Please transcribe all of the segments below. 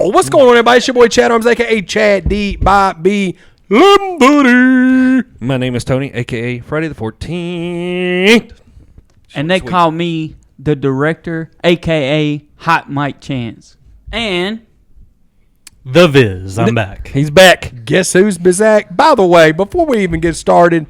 Yo, what's going on, everybody? It's your boy Chad Arms, a.k.a. Chad D. Bobby Lombardi. My name is Tony, a.k.a. Friday the 14th. And they call me the director, a.k.a. Hot Mike Chance. And The Viz, I'm back. He's back. Guess who's Bizak? By the way, before we even get started,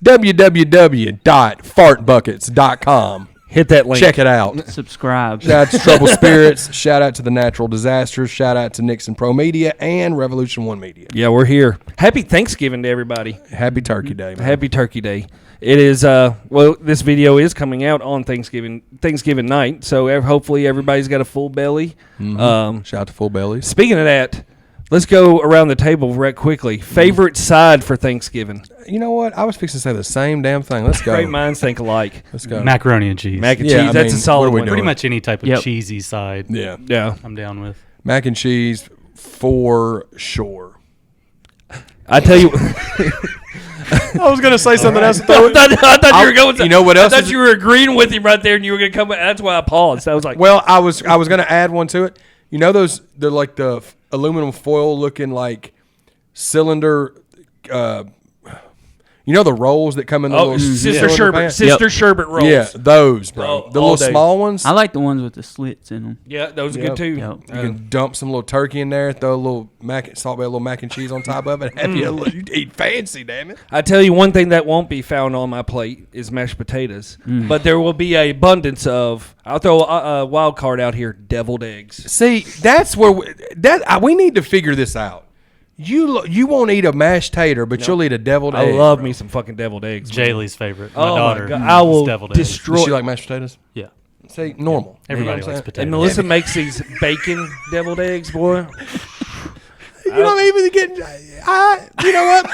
www.fartbuckets.com. Hit that link. Check it out. subscribe. Shout out to Trouble Spirits. Shout out to the Natural Disasters. Shout out to Nixon Pro Media and Revolution One Media. Yeah, we're here. Happy Thanksgiving to everybody. Happy Turkey Day, man. Happy Turkey Day. It is, well, this video is coming out on Thanksgiving night, so hopefully everybody's got a full belly. Shout out to Full Bellies. Speaking of that, let's go around the table right quickly. Favorite side for Thanksgiving? You know what? I was fixing to say the same damn thing. Let's go. Great minds think alike. Let's go. Macaroni and cheese. Mac and Yeah, cheese, I that's mean, a solid what are we one. doing? Pretty much any type of Yep. cheesy side. Yeah. Yeah. I'm down with. Mac and cheese for sure. I tell you... I was going to say something else. I thought you were going to... You know what else I thought is- you were agreeing with him right there, and you were going to come... That's why I paused. I was like... Well, I was going to add one to it. You know they're like the aluminum foil looking like cylinder. You know the rolls that come in the little Sister cylinder Sherbet. pan? Sister Sherbet rolls. Yeah, those, bro. Oh, the all little day. small ones. I like the ones with the slits in them. Yeah, those are Yep. good too. Yep. You can dump some little turkey in there, throw a little salt bay, a little mac and cheese on top of it. Have you eat fancy, damn it. I tell you one thing that won't be found on my plate is mashed potatoes, but there will be an abundance of. I'll throw a wild card out here: deviled eggs. See, that's where we need to figure this out. You won't eat a mashed tater, but you'll eat a deviled egg. I love bro. me some fucking deviled eggs. man. Jaylee's favorite. My Oh daughter. my god! I will deviled eggs. destroy. Does she like mashed potatoes? Yeah. See, normal. Everybody You know what I'm likes saying? potatoes. And Melissa makes these bacon deviled eggs, boy. You know, even getting. You know what?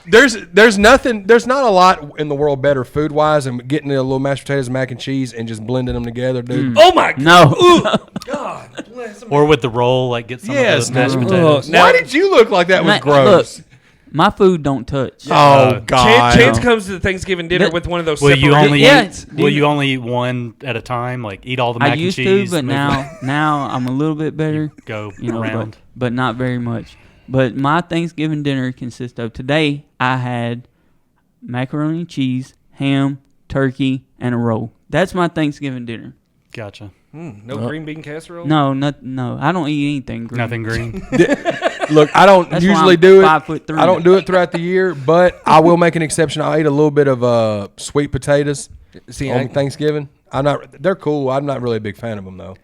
There's nothing. There's not a lot in the world better food wise than getting a little mashed potatoes, mac and cheese, and just blending them together, dude. Oh my No. god! Bless him. Or with the roll, like get some Yes, of those mashed dude. potatoes. Now- Why did you look like that was Ma- gross? Look, my food don't touch. Oh God! Chance comes to the Thanksgiving dinner That- with one of those. Will you separated only Yeah, eat? Will you only eat one at a time? Like eat all the mac I used and cheese. to, but move now I'm a little bit better. go You know, around. but not very much. But my Thanksgiving dinner consists of today. I had macaroni and cheese, ham, turkey, and a roll. That's my Thanksgiving dinner. Gotcha. No green bean casserole. No, I don't eat anything green. Nothing green. Look, I don't That's why usually I'm do it. 5'3". I don't do it throughout the year, but I will make an exception. I'll eat a little bit of sweet potatoes See, on Thanksgiving. They're cool. I'm not really a big fan of them though.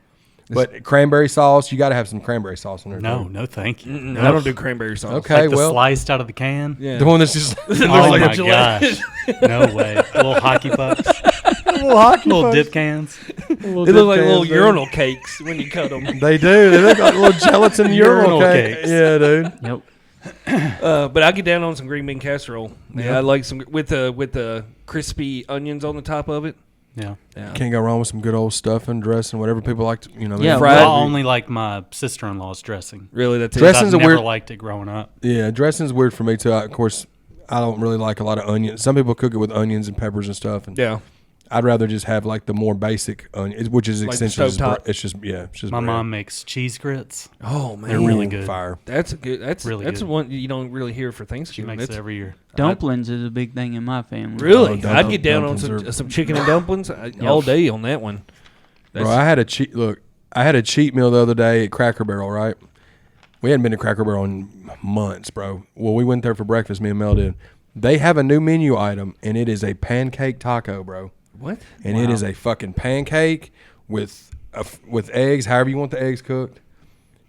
But cranberry sauce, you got to have some cranberry sauce in there. No, too. no, thank you. I don't do cranberry sauce. Okay, Like the well, sliced out of the can. Yeah. the one that's just Oh like a my Gillette. gosh. No way. Little hockey pucks. little hockey Little pucks. dip cans. They look like little urinal cakes when you cut them. They do. They look like little gelatin urinal Urinal cake. cakes. Yeah, dude. Yep. But I get down on some green bean casserole. Yeah, I like some with the crispy onions on the top of it. Yeah. Can't go wrong with some good old stuffing, dressing, whatever people like to, Yeah, fried- Well, I only like my sister-in-law's dressing. Really, that's it. Dressing's I've a never weird- liked it growing up. Yeah, dressing's weird for me too. Of course, I don't really like a lot of onions. Some people cook it with onions and peppers and stuff. And Yeah. I'd rather just have like the more basic onion, which is Like essentially stovetop? it's just it's just My bread. mom makes cheese grits. Oh man, They're really good. Fire. That's a good. That's Really that's good. one you don't really hear for She Thanksgiving. makes it That's every year. Dumplings is a big thing in my family. really. Oh, I'd get down on dumplings some are- some chicken and dumplings all day on that one. Bro, I had a cheat meal the other day at Cracker Barrel. Right, we hadn't been to Cracker Barrel in months, bro. Well, we went there for breakfast. Me and Mel did. They have a new menu item, and it is a pancake taco, bro. What? And it is a fucking pancake with eggs, however you want the eggs cooked,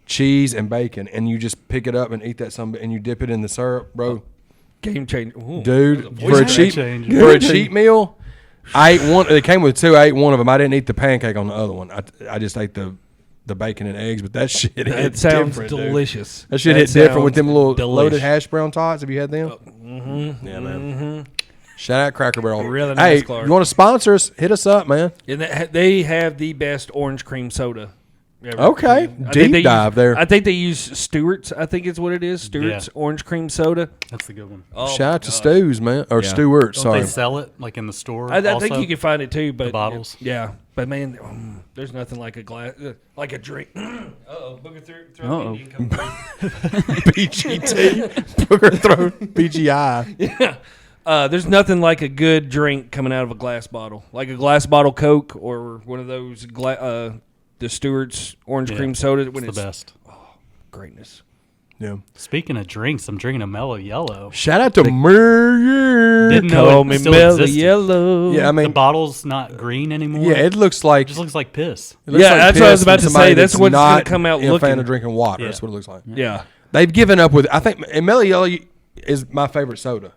cheese and bacon, and you just pick it up and eat that and you dip it in the syrup, bro. Game changer. Ooh. Dude, That was for a a voice cheap changer. for a cheap meal, I ate one. It came with two. I ate one of them. I didn't eat the pancake on the other one. I just ate the bacon and eggs. But that shit That hit sounds different, dude. delicious. That shit hit different with sounds them little delish. loaded hash brown tots. Have you had them? Yeah, man. Shout out Cracker Barrel. Really nice, hey, Clark. you want to sponsor us? Hit us up, man. And they have the best orange cream soda Yeah, Okay, I think deep they dive use, there. I think they use Stewart's. I think it's what it is. Stewart's orange cream soda. That's a good one. Oh, Shout my out to gosh. Stews, man, or Yeah. Stewart. Don't Sorry, they sell it like in the store? I think also? you can find it too, but bottles? Yeah, but man, there's nothing like a glass, like a drink. Uh-oh, Booger throw Uh-oh. Indian come through. BGT, Booger Throat, BGI. Yeah. There's nothing like a good drink coming out of a glass bottle, like a glass bottle Coke or one of those the Stewart's orange cream soda. When It's the best. greatness. Yeah. Speaking of drinks, I'm drinking a Mellow Yellow. Shout out to Murray. Didn't know Call it me still Mellow existed. Yellow. Yeah, I The mean, bottle's not green anymore. yeah, it looks like It just looks like piss. it looks Yeah, like that's what I was piss about from to somebody say. That's that's what's gonna not come out a fan looking. of drinking water. Yeah. That's what it looks like. Yeah. They've given up with. I think and Mellow Yellow is my favorite soda,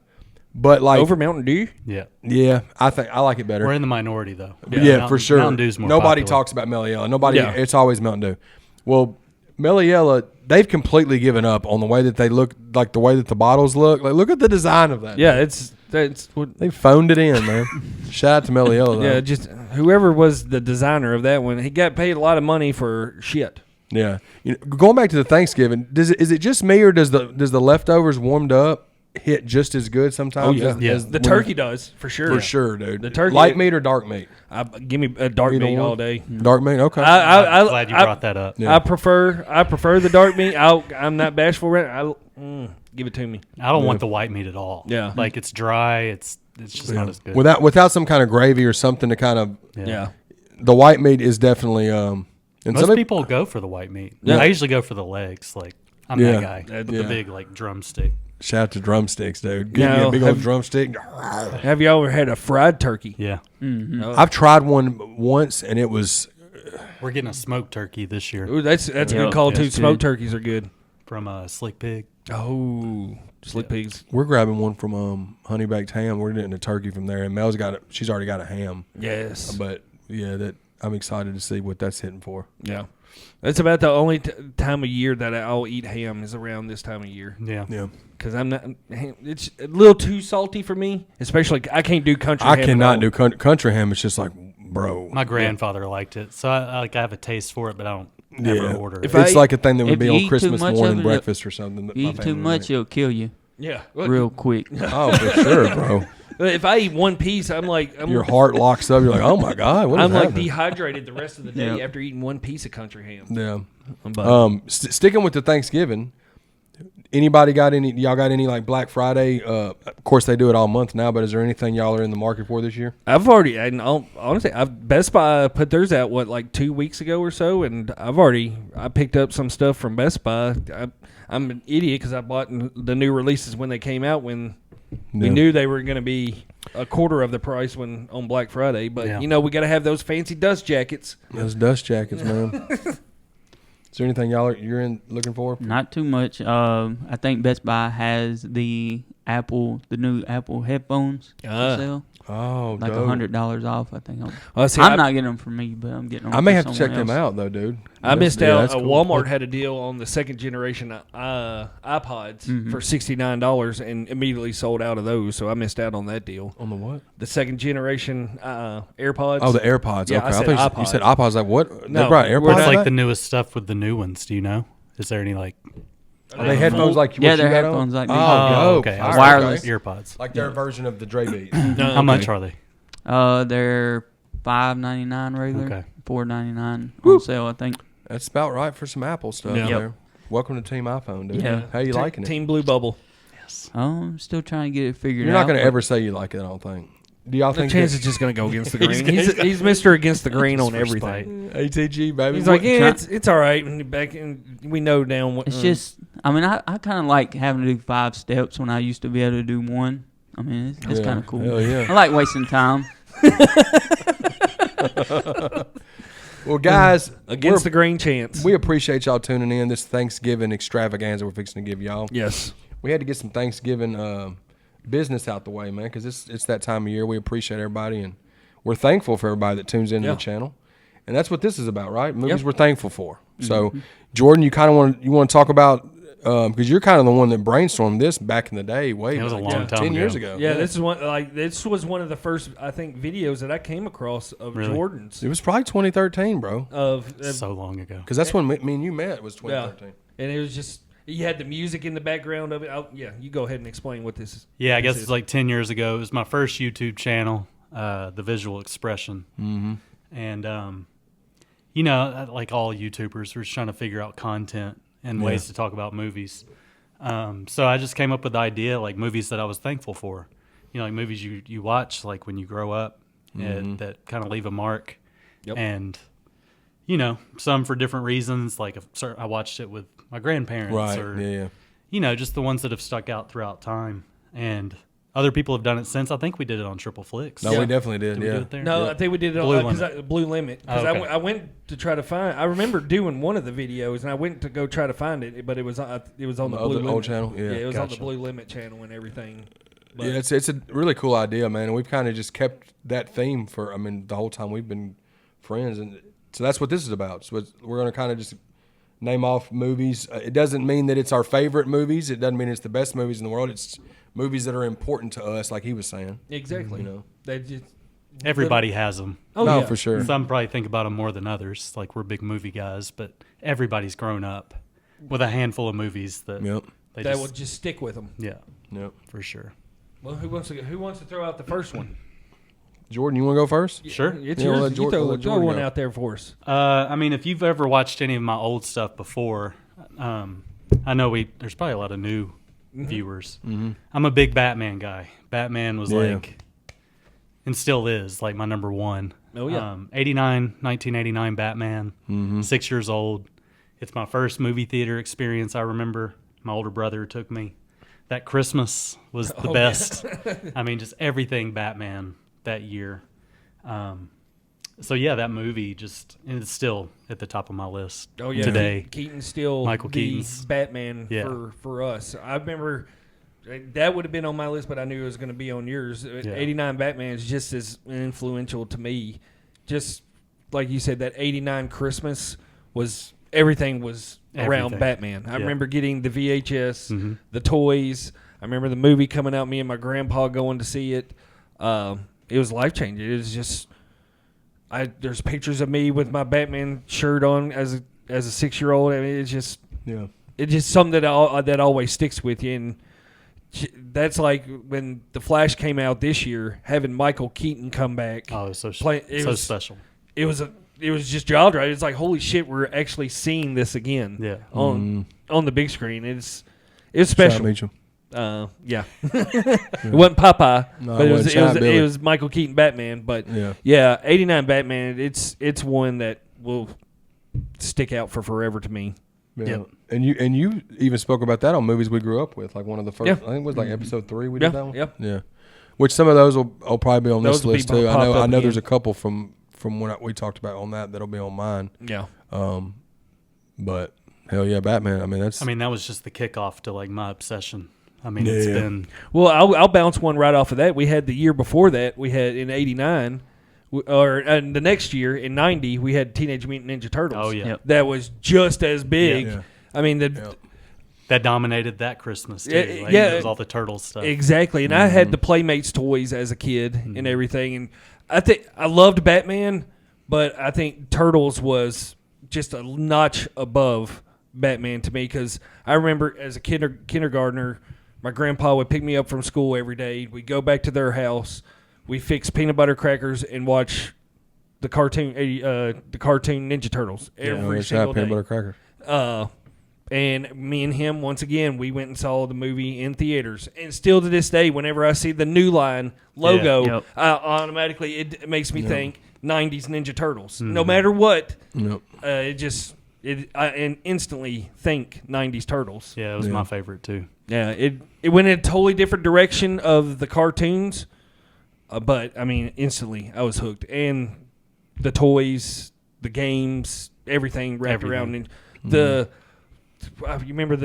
but like Over Mountain Dew. Yeah. yeah, I think I like it better. We're in the minority, though. Yeah, Mountain- for sure. Mountain Dew's more Nobody popular. talks about Mellow Yellow. Nobody. Yeah. It's always Mountain Dew. Well, Mellow Yellow, they've completely given up on the way that they look, like the way that the bottles look. Like, look at the design of that. Yeah, that's what. They phoned it in, man. Shout out to Mellow Yellow, though. Yeah, just whoever was the designer of that one, he got paid a lot of money for shit. Yeah. You know, going back to the Thanksgiving, is it just me or does the leftovers warmed up hit just as good sometimes? Oh, yeah. as- Yeah. as The when- turkey does for sure. for sure, dude. The turkey- light meat or dark meat? Give me a dark Either meat one? all day. Dark meat. Okay. I'm glad you brought that up. Yeah. I prefer the dark meat. I'm not bashful with it. Give it to me. I don't want the white meat at all. Yeah. Like it's dry. It's just not as good. Without some kind of gravy or something to kind of Yeah. the white meat is definitely and Most some people go for the white meat. Yeah. I usually go for the legs. Like I'm Yeah. that guy with Yeah. the big like drumstick. shout out to drumsticks, dude. Give me Now, a big old have- drumstick. Have you ever had a fried turkey? Yeah. I've tried one once and it was We're getting a smoked turkey this year Ooh, that's a Yeah. good call too. That's Smoked good. turkeys are good. from Slick Pig. Oh, slick pigs. we're grabbing one from Honey Baked Ham. We're getting a turkey from there, and Mel's got it. She's already got a ham, Yes. but yeah, that I'm excited to see what that's hitting for. Yeah. That's about the only time of year that I'll eat ham is around this time of year. Yeah. Yeah, Because I'm not. It's a little too salty for me, especially I can't do country. I ham at cannot all. do country ham. It's just like, bro, My grandfather liked it, so I have a taste for it, but I don't ever order If it. it's I- like a thing that would if be you on eat too Christmas much morning of it, breakfast or something. That You my eat too family would much, make. it'll kill you Yeah. real quick. Oh, for sure, bro. If I eat one piece, Your heart locks up. You're like, oh my god, what is I'm like happening? dehydrated the rest of the day Yeah. after eating one piece of country ham. Yeah. But Sticking with the Thanksgiving, anybody got any? Y'all got any like Black Friday? Of course, they do it all month now. But is there anything y'all are in the market for this year? I've already, and honestly, Best Buy put theirs out like 2 weeks ago or so, and I picked up some stuff from Best Buy. I'm an idiot because I bought the new releases when they came out when we Yeah. knew they were going to be a quarter of the price when on Black Friday. But Yeah. we got to have those fancy dust jackets. Those dust jackets, man. Is there anything you're looking for? Not too much. I think Best Buy has the new Apple headphones Ah. for sale. Oh, Like dope. $100 off. I think. See, I'm not getting them for me, but I'm getting them. I may for have to check someone them else. out though, dude. I missed Yeah, out. that's cool. Walmart had a deal on the second generation iPods for $69 and immediately sold out of those. So I missed out on that deal. On the what? The second generation AirPods. Oh, the AirPods. Yeah, okay, I said thought you said iPods. Like what? No, they brought we're AirPods. not- What's like back? the newest stuff with the new ones? Do you know? Is there any like Are they headphones like Yeah, what they're you got headphones on? like these. Oh, okay. fire, Wireless. okay. earpods? Like their version of the Dre Beats. How much are they? They're $5.99 regular, Okay. $4.99 on sale. I think. That's about right for some Apple stuff. Yeah. There. Welcome to Team iPhone, dude. Yeah. How you liking it? Team Blue Bubble. I'm still trying to get it figured You're out. not going to but ever say you like it. I don't think. Do y'all The think? chance that- is just going to go against the green. He's Mr. Against the green on for everything. ATG baby. He's like, What- yeah, it's all right. And we know down what. It's just, I mean, I kind of like having to do 5 steps when I used to be able to do one. I mean, it's Yeah. kind of cool. Hell yeah. I like wasting time. Well, guys, against the green chance. we appreciate y'all tuning in. This Thanksgiving extravaganza we're fixing to give y'all. Yes. We had to get some Thanksgiving business out the way, man, because it's that time of year. We appreciate everybody, and we're thankful for everybody that tunes into Yeah. the channel. And that's what this is about, right? Movies Yep. we're thankful for. So, Jordan, you kind of want to talk about because you're kind of the one that brainstormed this back in the day, way It was a back, long time 10 ago. years ago. Yeah, this was one of the first, I think, videos that I came across of Really? Jordans. It was probably 2013, bro. Of So long ago. Because that's when me and you met. Was yeah, 2013. and it was just you had the music in the background of it. Yeah, you go ahead and explain what this is. Yeah, I what guess this it's like 10 years ago. It was my first YouTube channel, The Visual Expression. Mm-hmm. And, you know, like all YouTubers, we're just trying to figure out content and Yeah. ways to talk about movies. So I just came up with the idea, like movies that I was thankful for. You know, like movies you watch, like when you grow up, and that kind of leave a mark. Yep. And, you know, some for different reasons. Like I watched it with my grandparents. Right. Or, Yeah. you know, just the ones that have stuck out throughout time. And other people have done it since. I think we did it on Triple Flicks. No, Yeah. we definitely did. Did we yeah. do it there? No, Yeah. I think we did it Blue on Blue Limit. Because Oh, okay. I went to try to find. I remember doing one of the videos, and I went to go try to find it, but it was on the The Blue other Limit old channel? Yeah. it was on the Gotcha. Blue Limit channel and everything. But Yeah, it's a really cool idea, man. And we've kind of just kept that theme for, I mean, the whole time we've been friends. And so that's what this is about. So we're going to kind of just name off movies. It doesn't mean that it's our favorite movies. It doesn't mean it's the best movies in the world. It's movies that are important to us, like he was saying. exactly, You know. they just Everybody has them. Oh No, yeah. for sure. Some probably think about them more than others. Like we're big movie guys, but everybody's grown up with a handful of movies that Yep. they that just, will just stick with them. yeah, Yep. for sure. Well, who wants to throw out the first one? Jordan, you want to go first? Sure. It's Yeah, we'll yours. let You Jordan- throw, we'll let throw Jordan one go. out there for us. I mean, if you've ever watched any of my old stuff before, I know there's probably a lot of new viewers. Mm-hmm. I'm a big Batman guy. Batman was Yeah. like, and still is, like my number one. Oh, yeah. 1989 Batman, Mm-hmm. 6 years old. It's my first movie theater experience I remember. My older brother took me. That Christmas was the Oh, best. I mean, just everything Batman that year. So yeah, that movie just, and it's still at the top of my list Oh yeah, today. Keaton's still Michael the Keaton's. Batman Yeah. for us. I remember that would have been on my list, but I knew it was going to be on yours. 89 Batman is just as influential to me. Just like you said, that 89 Christmas was everything was around Everything. Batman. I Yeah. remember getting the VHS, Mhm. the toys. I remember the movie coming out. Me and my grandpa going to see it. It was life changing. It was just. There's pictures of me with my Batman shirt on as a 6-year-old. I mean, it's just something that always sticks with you. And that's like when The Flash came out this year, having Michael Keaton come back. Oh, it was so It was- special. It was just jaw dropping. It's like, holy shit, we're actually seeing this again. Yeah. On the big screen. It's Shout special. out Mitchell. Yeah. It wasn't Popeye, No, but it wasn't Giant Billy. it was Michael Keaton Batman. But Yeah. 89 Batman. It's one that will stick out for forever to me. Yeah. Yep. And you even spoke about that on movies we grew up with, like one of the first. Yeah. I think it was like episode 3 we Yeah, did that one. yep. Yeah. Which some of those will probably be on Those this will be list too. popped I up know there's a again. couple from when we talked about on that'll be on mine. Yeah. But hell yeah, Batman. I mean that was just the kickoff to like my obsession. I mean, it's Yeah. been Well, I'll bounce one right off of that. We had the year before that. We had in '89, and the next year in '90, we had Teenage Mutant Ninja Turtles. Oh, yeah. Yep. That was just as big. Yeah. I mean, that dominated that Christmas too. Yeah, Like, yeah. it was all the turtle stuff. exactly. And I had the Playmates toys as a kid and everything. And I think I loved Batman, but I think Turtles was just a notch above Batman to me, because I remember as a kindergartner, my grandpa would pick me up from school every day. We'd go back to their house. We fix peanut butter crackers and watch the cartoon Ninja Turtles every single peanut day. butter crackers. And me and him, once again, we went and saw the movie in theaters. And still to this day, whenever I see the New Line logo, Yep. automatically it makes me think 90s Ninja Turtles. No matter what, Yep. I instantly think 90s Turtles. Yeah, it was Yeah. my favorite too. Yeah, it went in a totally different direction of the cartoons, but I mean, instantly I was hooked. And the toys, the games, everything wrapped around. And you remember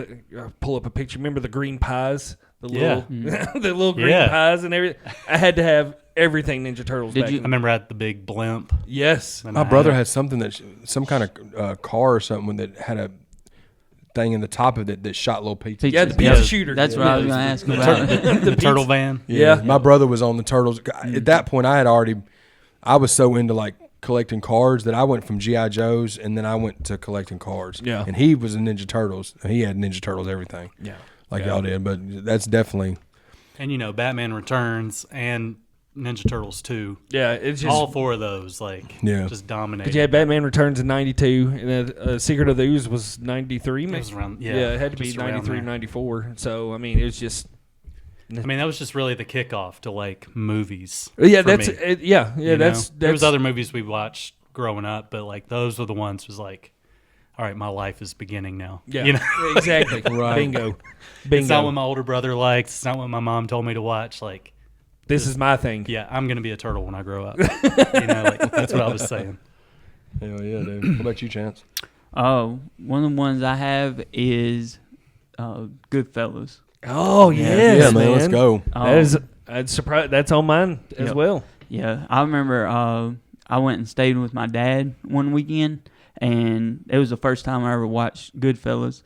pull up a picture. Remember the green pies, the little the little green Yeah. pies and everything. I had to have everything Ninja Turtles. Did back you- I then. remember I had the big blimp. Yes. and My I brother had had something some kind of car or something that had thing in the top of it that shot little pizzas. Yeah, the Yeah, pizza shooter. That's what I was going to ask about. The turtle van. Yeah. My brother was on the Turtles. At that point, I was so into like collecting cards that I went from G.I. Joes and then I went to collecting cards. Yeah. And he was a Ninja Turtles. He had Ninja Turtles everything. Yeah. Like y'all did. But that's definitely. And, Batman Returns and Ninja Turtles 2. Yeah, it's just All four of those, just dominated. because you had Batman Returns in '92, and then Secret of the Ooze was '93. It was around, it had to be just around '93, there. '94. So I mean, it was just. I mean, that was just really the kickoff to movies. Yeah, for that's me, it, yeah. That's there was other movies we watched growing up, but those were the ones was all right, my life is beginning now. Yeah, exactly. Right. Bingo. It's not what my older brother likes. It's not what my mom told me to watch. This is my thing. Yeah, I'm gonna be a turtle when I grow up. That's what I was saying. Hell yeah, dude. What about you, Chance? One of the ones I have is Goodfellas. Oh yes, Yeah, man. Let's go. Oh, I'd surprised. That's on mine as Yep. well. Yeah, I remember I went and stayed with my dad one weekend, and it was the first time I ever watched Goodfellas.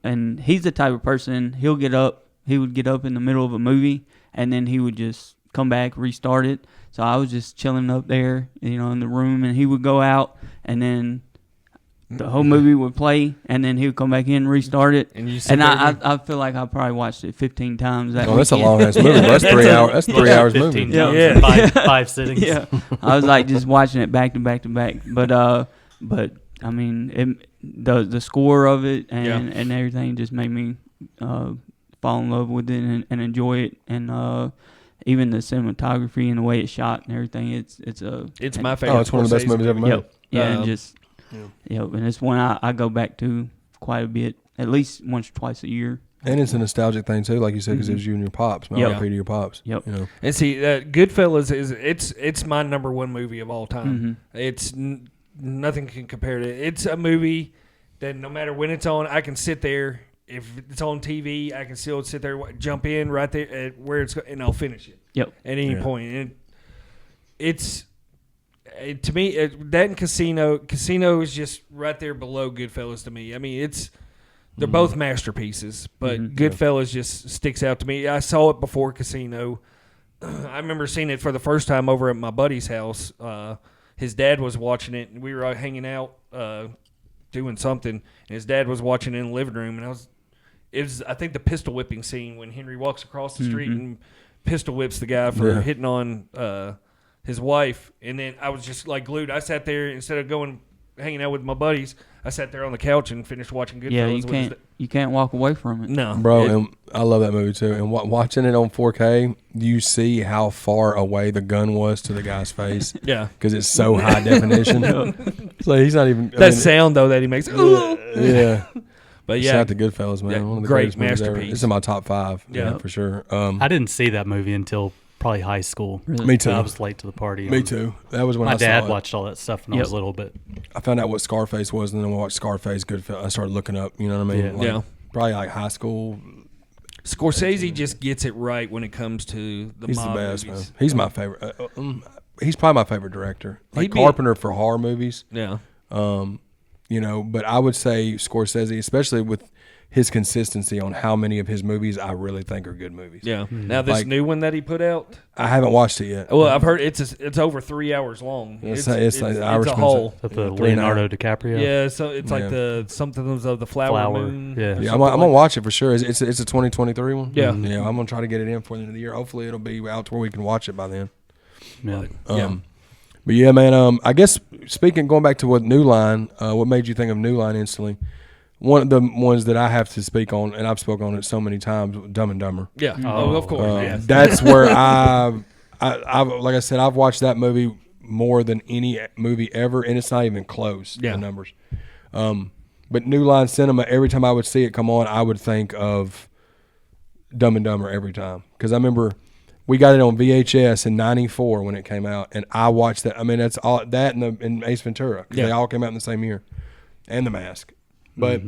And he's the type of person, he would get up in the middle of a movie, and then he would just come back, restart it. So I was just chilling up there, in the room, and he would go out, and then the whole movie would play, and then he would come back in and restart it. And you And I feel like I probably watched it 15 times that Oh, that's a weekend. long ass movie. That's 3 hours. That's 3 hours 15 movie. times Yeah. in five sittings. Yeah, I was like just watching it back to back to back. But I mean, the score of it and everything just made me fall in love with it and enjoy it. And even the cinematography and the way it's shot and everything, it's my favorite. Oh, it's one of the best Scorsese. movies ever made. Yep. Yeah, and Um, just and it's one I go back to quite a bit, at least once or twice a year. And it's a nostalgic thing too, like you said, because it was you and your pops. Man, Yep. RIP to your pops. Yep. And see, Goodfellas it's my number one movie of all time. Mhm. It's nothing can compare to it. It's a movie that no matter when it's on, I can sit there. If it's on TV, I can still sit there, jump in right there at where it's and I'll finish it. Yep. At any point. And to me, that and Casino is just right there below Goodfellas to me. I mean, they're both masterpieces, but Goodfellas just sticks out to me. I saw it before Casino. I remember seeing it for the first time over at my buddy's house. His dad was watching it, and we were out hanging out doing something, and his dad was watching it in the living room, and it was I think the pistol whipping scene when Henry walks across the street and pistol whips the guy for hitting on his wife, and then I was just glued. I sat there instead of hanging out with my buddies. I sat there on the couch and finished watching Goodfellas. Yeah, you can't walk away from it. No, Bro, and I love that movie too. And watching it on 4K, you see how far away the gun was to the guy's face. Yeah, Because it's so high definition. It's like he's not even. that sound though that he makes. Yeah. But Shout yeah, out to Goodfellas, man. Yeah, One of the great greatest movies ever. masterpiece. It's in my top 5. Yeah. For sure. I didn't see that movie until probably high school. Really? Me too. I was late to the party. Me too. That was when My I dad saw it. watched all that stuff when I was little, but I found out what Scarface was, and then I watched Scarface, Goodfellas. I started looking up, you know what I mean? Yeah. Yeah. Probably like high school. Scorsese just gets it right when it comes to the He's mob the best, movies. man. He's my favorite. He's probably my favorite director. Like He'd be- Carpenter for horror movies. Yeah, But I would say Scorsese, especially with his consistency on how many of his movies I really think are good movies. yeah. Now this Like- new one that he put out. I haven't watched it yet. Well, I've heard it's over 3 hours long. It's It's like the a Irishman's whole. with the 3 and a half. Leonardo DiCaprio. Yeah, so it's like Yeah. the somethings of the flower moon. Yeah. or Yeah, something I'm gonna watch it for sure. It's a 2023 one. Yeah. Yeah, I'm gonna try to get it in for the end of the year. Hopefully, it'll be out to where we can watch it by then. Yeah. But yeah, man. I guess going back to what New Line, what made you think of New Line instantly? One of the ones that I have to speak on, and I've spoken on it so many times, Dumb and Dumber. Yeah. Oh, of course. Yeah. That's where I like I said, I've watched that movie more than any movie ever, and it's not even close. Yeah. The numbers. But New Line Cinema, every time I would see it come on, I would think of Dumb and Dumber every time, because I remember we got it on VHS in '94 when it came out, and I watched that. I mean, that's all that and Ace Ventura, 'cause they all came out in the same year, and The Mask. But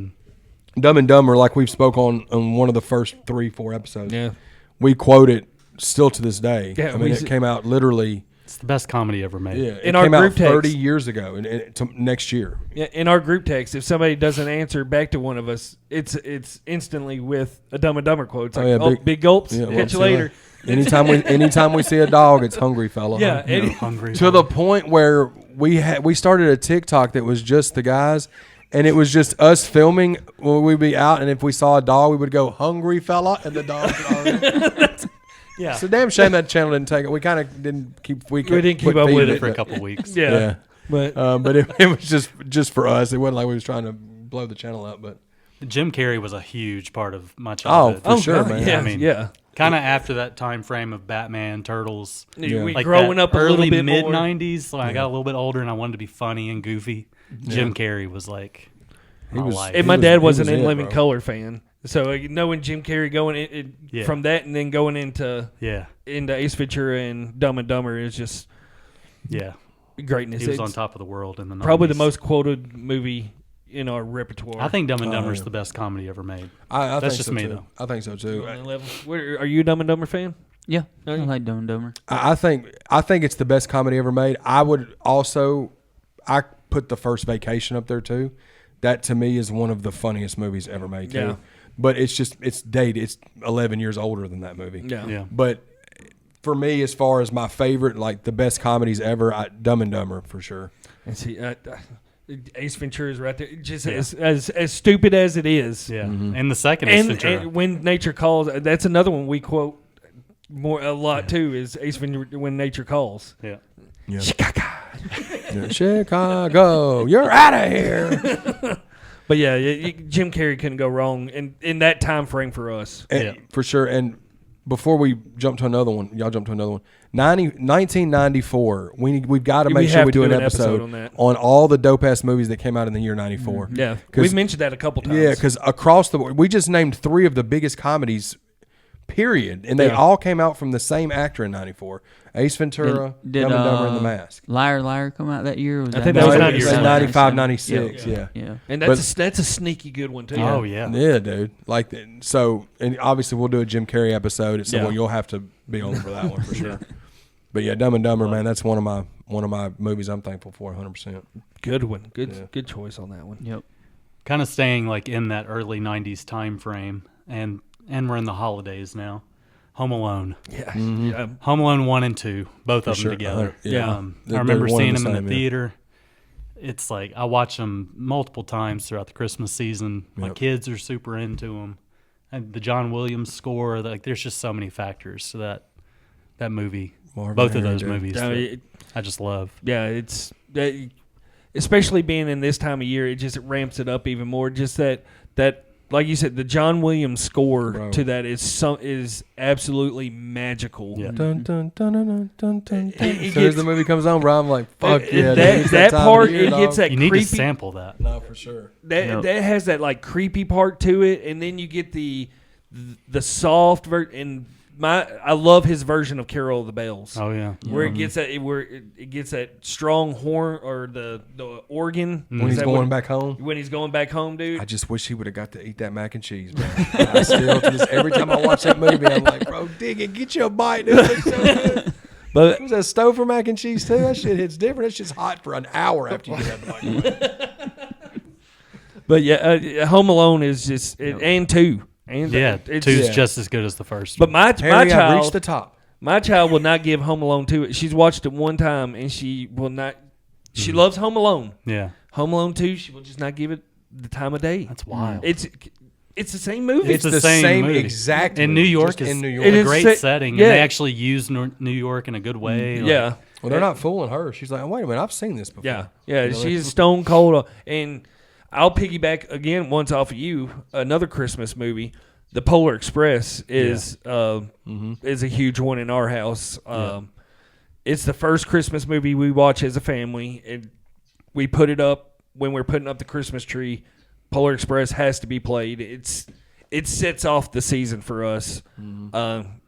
Dumb and Dumber, like we've spoke on one of the first 3-4 episodes, Yeah. we quote it still to this day. Yeah, I mean, it came out literally It's the best comedy ever made. Yeah, In it our came out group text. 30 years ago, and next year. Yeah, in our group text, if somebody doesn't answer back to one of us, it's instantly with a Dumb and Dumber quote. It's like, big gulps. Yeah, well, catch you see you later. Anytime we see a dog, it's hungry fella. Yeah, huh? Hungry. To the point where we started a TikTok that was just the guys, and it was just us filming when we'd be out, and if we saw a dog, we would go hungry fella, and the dog would Yeah. It's a damn shame that channel didn't take it. We kind of didn't keep. We didn't keep quit up with feeding it for a couple weeks. Yeah. But But it was just for us. It wasn't like we was trying to blow the channel up. But Jim Carrey was a huge part of my childhood. for sure, God, man. Yeah, I mean, yeah. kind of after that time frame of Batman, Turtles. Yeah. We Like growing that up a early little bit mid more. 90s, when I got a little bit older and I wanted to be funny and goofy. Jim Carrey was like my was- life. And my He dad was was an it, In Living bro. Color fan. So knowing Jim Carrey going Yeah. from that and then going into yeah, Ace Ventura and Dumb and Dumber is just yeah. greatness. He was It's on top of the world in the 90s. probably the most quoted movie in our repertoire. I think Dumb and Dumber's yeah. the best comedy ever made. I That's think just so me, too. though. I think so too. On that level. Are you a Dumb and Dumber fan? Yeah, Are I you? like Dumb and Dumber. I think it's the best comedy ever made. I put The First Vacation up there too. That to me is one of the funniest movies ever made too. Yeah. But it's dated. It's 11 years older than that movie. Yeah. Yeah. But for me, as far as my favorite, like the best comedies ever, Dumb and Dumber for sure. And see, Ace Ventura is right there. Just as stupid as it is. Yeah. And the second is Ventura. And When Nature Calls, that's another one we quote a lot too. Is Ace Ventura When Nature Calls. yeah. Yeah. Chicago. Chicago, you're out of here. But yeah, Jim Carrey couldn't go wrong in that time frame for us. And, for sure. And before we jump to another one, y'all jump to another one. 1994. We've got to We make sure have we to do an do an episode episode on that. on all the dope ass movies that came out in the year 94. Yeah, 'Cause- we've mentioned that a couple times. Yeah, because across the board, we just named 3 of the biggest comedies, period, and they Yeah. all came out from the same actor in '94: Ace Ventura, Did, Dumb and Dumber, and The Mask. Liar Liar come out that year? Or was I think that that was No, 97. 95, 96. Yeah. Yeah. And But- that's a sneaky good one too. Oh, yeah. Yeah, dude. Like, so, and obviously we'll do a Jim Carrey episode at some Yeah. point. You'll have to be on for that one for sure. But yeah, Dumb and Dumber, man, that's one of my movies I'm thankful for, 100%. Good one. Good Yeah. good choice on that one. Yep. Kind of staying like in that early 90s time frame. And we're in the holidays now. Home Alone. Yeah. Mm-hmm. Yeah. Home Alone 1 and 2, both of sure. them together. Yeah. They're I remember one and seeing the them in same, the yeah. theater. It's like I watch them multiple times throughout the Christmas season. My Yep. kids are super into them. And the John Williams score, like there's just so many factors to that movie. Marvin Both of Harry, those dude. movies I that mean, I just love. Yeah, it's especially being in this time of year, it just ramps it up even more. Just that like you said, the John Williams score Bro. to that is absolutely magical. Yeah. Dun, dun, dun, dun, dun, dun, dun. It As soon as gets- the movie comes on, bro, I'm like, fuck yeah. dude, that it's that time of part the year, it gets dog. that You need creepy to sample that. No, for sure. that has that like creepy part to it, and then you get the soft and I love his version of Carol of the Bells. Oh yeah. Where it gets it gets that strong horn or the organ When Is he's that going what- back home. when he's going back home, dude. I just wish he would have got to eat that mac and cheese, man. I still, to this, every time I watch that movie, I'm like, bro, dig it, get you a bite, dude. It's so good. But Was that stove for mac and cheese too? That shit hits different. It's just hot for an hour after you get out the microwave. but yeah, Home Alone is just and 2 and Yeah, it's, two's yeah. just as good as the first. But one. my Harry, I've child reached the top. My child will not give Home Alone 2. She's watched it one time, and she will not. She loves Home Alone. yeah, Home Alone 2, she will just not give it the time of day. that's wild. It's the same movie. It's the same movie. exact And movie, New York just is in New York. It a is great set- setting, yeah. and they actually use New York in a good way. like- yeah. Well, they're not fooling her. She's like, wait a minute, I've seen this before. Yeah. Yeah. You know, She's stone cold. And I'll piggyback again once off of you. Another Christmas movie. The Polar Express is a huge one in our house. It's the first Christmas movie we watch as a family. And we put it up when we're putting up the Christmas tree. Polar Express has to be played. It sets off the season for us.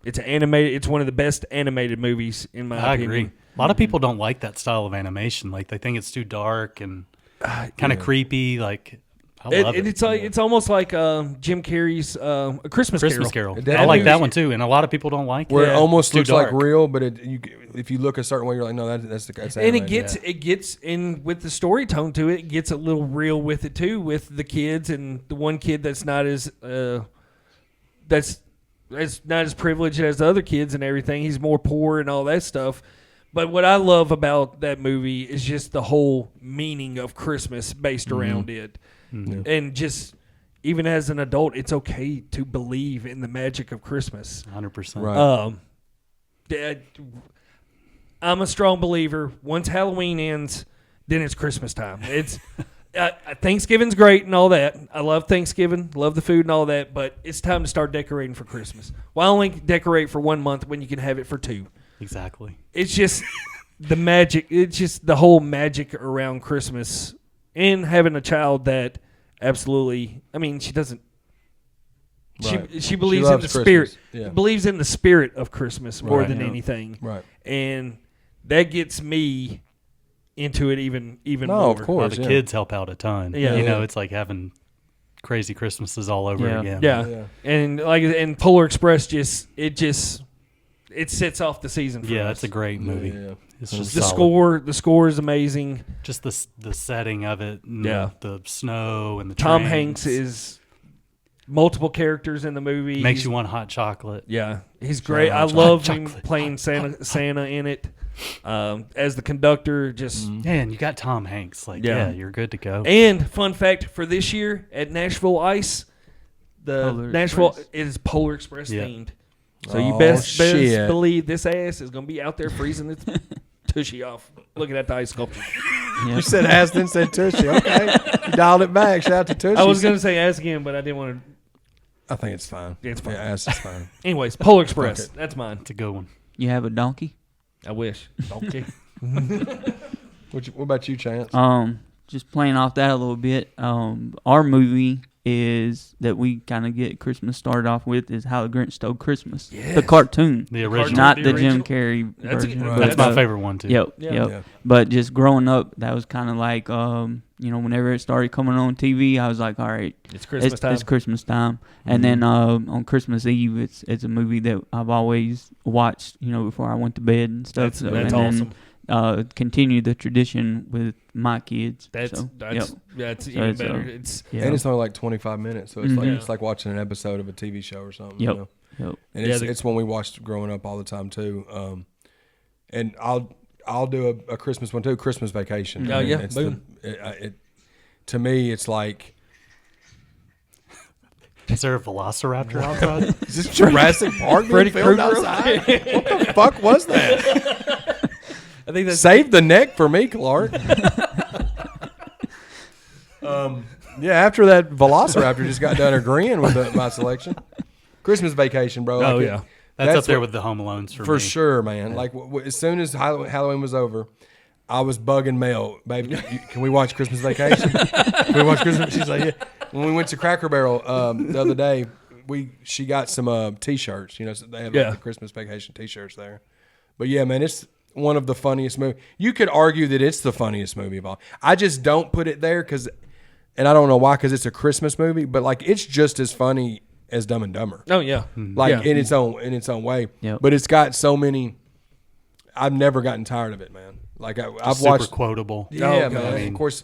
It's animated. It's one of the best animated movies in my I opinion. agree. A lot of people don't like that style of animation. Like they think it's too dark and kind of creepy. Like I love it. It's almost like Jim Carrey's A Christmas Carol. I like that one too, and a lot of people don't like Where it. it almost Too looks dark. like real, but if you look a certain way, you're like, no, that's And animated. it gets in with the story tone to it. It gets a little real with it too, with the kids and the one kid that's not as not as privileged as the other kids and everything. He's more poor and all that stuff. But what I love about that movie is just the whole meaning of Christmas based around it. Mm-hmm. And just, even as an adult, it's okay to believe in the magic of Christmas. 100%. Right. I'm a strong believer. Once Halloween ends, then it's Christmas time. It's Thanksgiving's great and all that. I love Thanksgiving, love the food and all that, but it's time to start decorating for Christmas. Why only decorate for 1 month when you can have it for 2? Exactly. It's just the magic. It's just the whole magic around Christmas and having a child that absolutely, I mean, she doesn't. Right. She believes She in the loves spirit. Christmas. Yeah. Believes in the spirit of Christmas more Right. than Yeah. anything. Right. And that gets me into it even No, more. of course. Well, the yeah. kids help out a ton. Yeah. You know, Yeah. it's like having crazy Christmases all over Yeah. again. Yeah. Yeah. And Polar Express it sets off the season for Yeah, us. that's a great movie. Yeah. It's just the solid. the score is amazing. Just the setting of it. And Yeah. the snow and the Tom trains. Hanks is multiple characters in the movie. makes He's- you want hot chocolate. Yeah, he's great. I Hot love him chocolate. playing Santa in it as the conductor. Just Man, you got Tom Hanks. Like, Yeah. yeah, you're good to go. and fun fact for this year at Nashville Ice, the Polar Nashville Express. is Polar Express Yeah. themed. So you Oh, best shit. believe this ass is gonna be out there freezing its tushy off, looking at the ice sculpture. Yeah. You said ass, then said Tushy. Okay. You dialed it back. Shout out to Tushy. I was gonna say ass again, but I didn't want to. I think it's fine. It's fine. Yeah, ass is fine. Anyways, Polar Express. Okay. That's mine. It's a good one. You have a donkey? I wish. Okay. What about you, Chance? Just playing off that a little bit. Our movie is that we kind of get Christmas started off with is How the Grinch Stole Christmas, the Yes. cartoon, The original. not The the Jim original? Carrey That's a- version. Right. but, That's my favorite one, too. Yep, Yeah. yep. Yeah. But just growing up, that was kind of like, whenever it started coming on TV, I was like, all right, It's Christmas time. it's Christmas time. And then on Christmas Eve, it's a movie that I've always watched, before I went to bed and stuff. That's awesome. Then, continue the tradition with my kids. That's So, that's So even it's, better. It's yeah. And it's only like 25 minutes, so it's Mhm. it's like watching an episode of a TV show or something. Yep. You know? Yep. And Yeah, it's one we watched growing up all the time too. And I'll do a Christmas one too, Christmas Vacation. Oh, yeah, It's boom. it to me, it's like Is there a velociraptor outside? is this Jurassic Park being Freddy filmed Krueger. outside? What the fuck was that? I think that's Save the neck for me, Clark. Yeah, after that Velociraptor just got done agreeing with my selection. Christmas Vacation, bro. Oh, Like, yeah. That's up there what- with the Home Alones for For me. sure, man. Like as soon as Halloween was over, I was bugging Mel, baby. Can we watch Christmas Vacation? Can we watch Christmas? She's like, yeah. When we went to Cracker Barrel the other day, she got some T-shirts. So they have Yeah. the Christmas Vacation T-shirts there. But yeah, man, it's one of the funniest movies. You could argue that it's the funniest movie of all. I just don't put it there and I don't know why, because it's a Christmas movie. But like, it's just as funny as Dumb and Dumber. Oh yeah. Like Yeah. in its own way. Yep. But it's got so many. I've never gotten tired of it, man. Like I've Super watched. quotable. Yeah, God. man. I mean, Of course,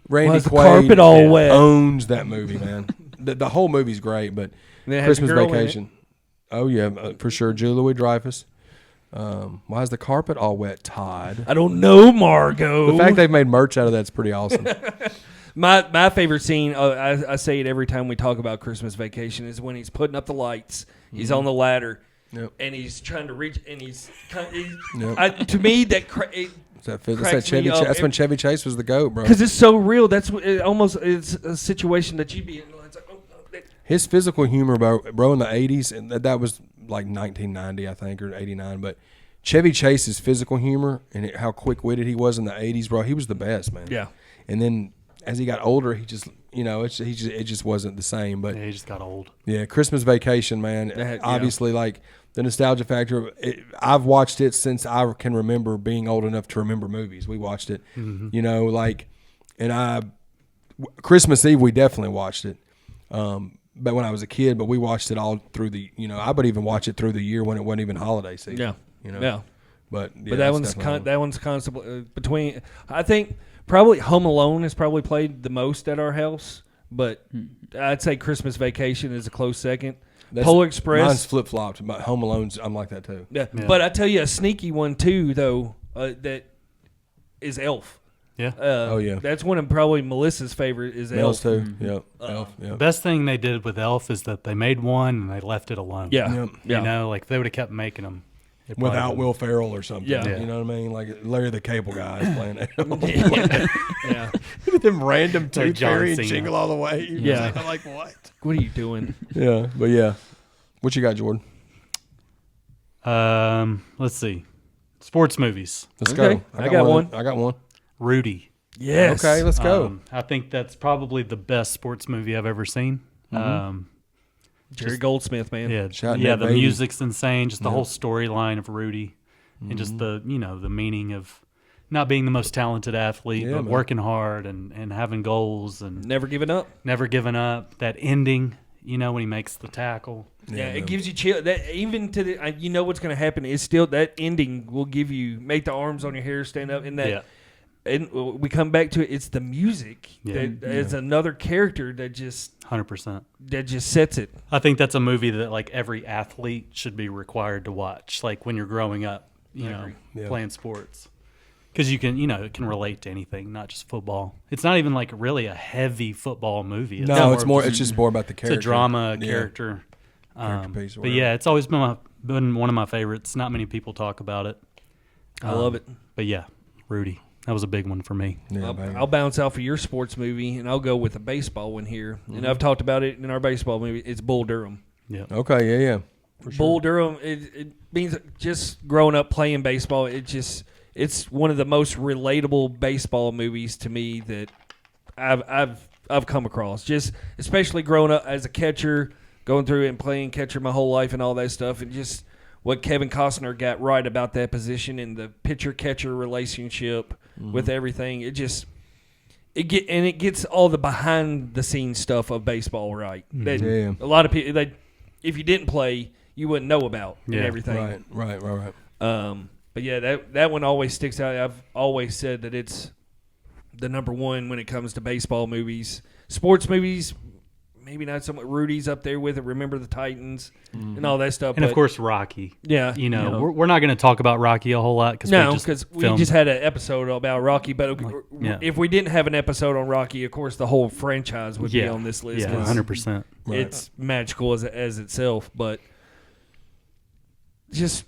Randy Was the Quaid carpet all wet? owns that movie, man. The whole movie's great, but And it has a Christmas girl in it. Vacation. Oh yeah, for sure. Julie Louis-Dreyfus. Why is the carpet all wet, Todd? I don't know, Margot. The fact they've made merch out of that's pretty awesome. My favorite scene, I say it every time we talk about Christmas Vacation, is when he's putting up the lights. He's on the ladder, Yep. and he's trying to reach, and Yep. to me that That's Cracks that Chevy. me up. That's when Chevy Chase was the GOAT, bro. because it's so real. That's it's a situation that you'd be in. It's like, His physical humor, bro, in the 80s, and that was like 1990, I think, or 89. But Chevy Chase's physical humor and how quick-witted he was in the 80s, bro, he was the best, man. yeah. And then as he got older, he just, it just wasn't the same. But yeah, he just got old. yeah, Christmas Vacation, man. Yeah. Obviously, like the nostalgia factor. I've watched it since I can remember being old enough to remember movies. We watched it, Mm-hmm. and Christmas Eve we definitely watched it. But when I was a kid, but we watched it all through the. I would even watch it through the year when it wasn't even holiday season. Yeah. Yeah. But that one's constantly between. I think probably Home Alone is probably played the most at our house, but I'd say Christmas Vacation is a close second. Polar Express. Mine's flip flopped, but Home Alone's I'm like that too. Yeah. But I tell you a sneaky one too, though. That is Elf. Yeah. That's one of probably Melissa's favorite is Mel's Elf. too. Yep. Elf. The Yep. best thing they did with Elf is that they made one and they left it alone. Yeah. Yep. Yeah. Like if they would have kept making them. it probably Without would've- Will Ferrell or something. Yeah. You know what I mean? Like Larry the Cable Guy is playing it. Yeah. Them random Like Tooth John Fairy and Cena. Jingle All the Way. Yeah. I'm like, what? What are you doing? Yeah. But yeah. What you got, Jordan? Let's see. Sports movies. Let's Okay. go. I got one. I got one. Rudy. Yes. Okay, let's go. I think that's probably the best sports movie I've ever seen. Jerry Goldsmith, man. Yeah, Shouting yeah. that The baby. music's insane. Just the whole storyline of Rudy, and just the the meaning of not being the most talented athlete, Yeah, but man. working hard and having goals and Never giving up. never giving up. That ending, when he makes the tackle. Yeah, man. it gives you chill. That even to the, you know what's going to happen. It's still that ending will make the arms on your hair stand up. And that, Yeah. and we come back to it. It's the music Yeah. that is another character that just 100%. sets it. I think that's a movie that like every athlete should be required to watch. Like when you're growing up, agree. Yeah. playing sports. Because you can, it can relate to anything, not just football. It's not even like really a heavy football movie. It's No, it's of more. just- It's just more about the it's character. a drama Yeah. character. Character piece or But yeah, it's always been one of my favorites. Not many people talk about it. I love it. But yeah, Rudy. That was a big one for me. Yeah, baby. I'll bounce out for your sports movie, and I'll go with a baseball one here. And I've talked about it in our baseball movie. It's Bull Durham. Yeah. Okay. Yeah. Yeah. Bull Durham. It means just growing up playing baseball. It's one of the most relatable baseball movies to me that I've come across. Just especially growing up as a catcher, going through and playing catcher my whole life and all that stuff, and just what Kevin Costner got right about that position and the pitcher-catcher relationship with everything. It gets all the behind-the-scenes stuff of baseball right. That Yeah. a lot of people, if you didn't play, you wouldn't know about and Yeah. everything. Right. But yeah, that one always sticks out. I've always said that it's the number one when it comes to baseball movies. Sports movies, maybe not so much. Rudy's up there with it. Remember the Titans and all that stuff. And of but- course, Rocky. yeah, We're not going to talk about Rocky a whole lot because we filmed- just had an episode about Rocky. But yeah. if we didn't have an episode on Rocky, of course, the whole franchise would be on this list. Yeah, 'cause 100%. Right. It's magical as itself, but just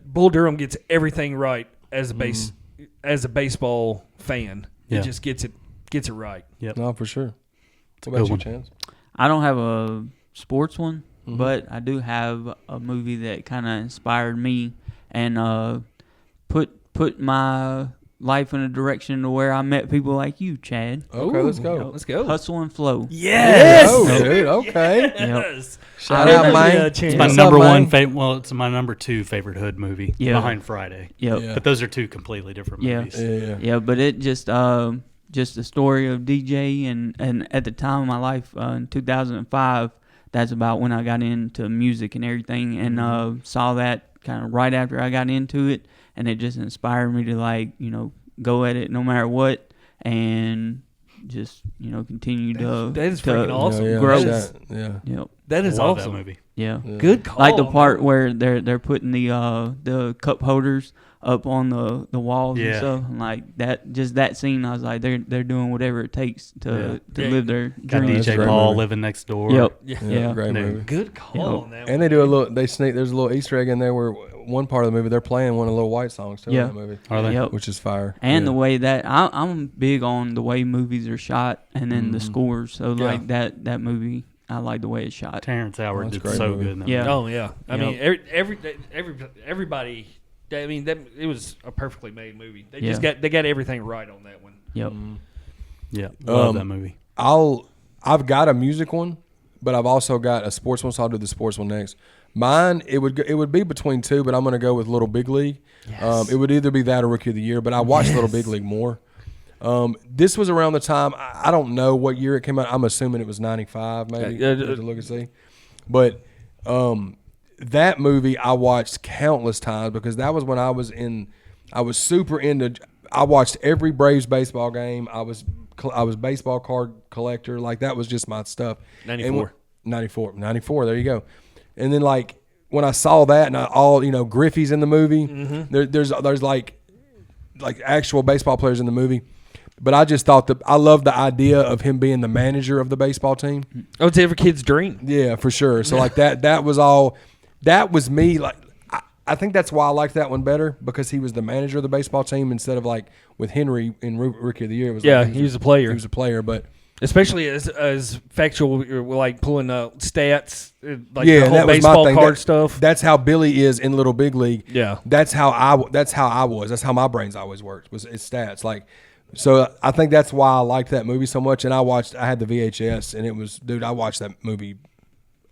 Bull Durham gets everything right as a baseball fan. Yeah. It just gets it right. No, for sure. What a about good you, one. Chance? I don't have a sports one, but I do have a movie that kind of inspired me and put my life in a direction to where I met people like you, Chad. Okay, let's go. Let's go. Hustle and Flow. Yes. Oh, dude. Okay. Yes. Shout I'll out, give man. you a chance. It's my What's number up, one man? favorite. Well, it's my number two favorite hood movie behind Friday. Yep. Yeah. But those are two completely different Yeah. movies. Yeah. Yeah, but it just the story of DJ and at the time of my life in 2005, that's about when I got into music and everything, and saw that kind of right after I got into it, and it just inspired me to go at it no matter what, and just continue to that is freaking awesome. Yeah, Growth. Yeah. Yep. That is Love awesome. that movie. Yeah. Good call. Like the part where they're putting the cup holders up on the walls and Yeah. stuff, and like that, just that scene, I was like, they're doing whatever it takes to Yeah. live their Got dream. that's a DJ great Paul movie. living next door. Yep. Yeah. Yeah. Great No. movie. Good call Yep. on that. And they do a little. They sneak. There's a little Easter egg in there where one part of the movie they're playing one of the little white songs too Yeah. in that movie, Are they? Yep. which is fire. And yeah. the way that I'm big on the way movies are shot, and then the scores. So Yeah. like that movie, I like the way it's shot. Terrence Howard That's a did great so movie. good in that Yeah. movie. Oh yeah. I Yep. mean, everybody. I mean, it was a perfectly made movie. They just Yeah. got everything right on that one. Yep. Yeah, love that movie. I've got a music one, but I've also got a sports one, so I'll do the sports one next. Mine, it would be between two, but I'm going to go with Little Big League. Yes. It would either be that or Rookie of the Year, but I watch Little Big League more. This was around the time, I don't know what year it came out. I'm assuming it was 95 maybe. Yeah, to look and see. But that movie I watched countless times because that was when I was super into. I watched every Braves baseball game. I was baseball card collector. Like that was just my stuff. 94. 94. There you go. And then like when I saw that and Griffey's in the movie. There's like actual baseball players in the movie. But I just thought I loved the idea of him being the manager of the baseball team. Oh, it's every kid's dream. Yeah, for sure. So like that was me. Like I think that's why I liked that one better because he was the manager of the baseball team instead of like with Henry in Rookie of the Year. It was he was a player. He was a player, but especially as factual, like pulling stats, like yeah, the whole that was baseball my thing. card stuff. That's how Billy is in Little Big League. Yeah, that's how I was. That's how my brains always worked. Was it's stats like. So I think that's why I liked that movie so much. And I had the VHS, and it was, dude, I watched that movie.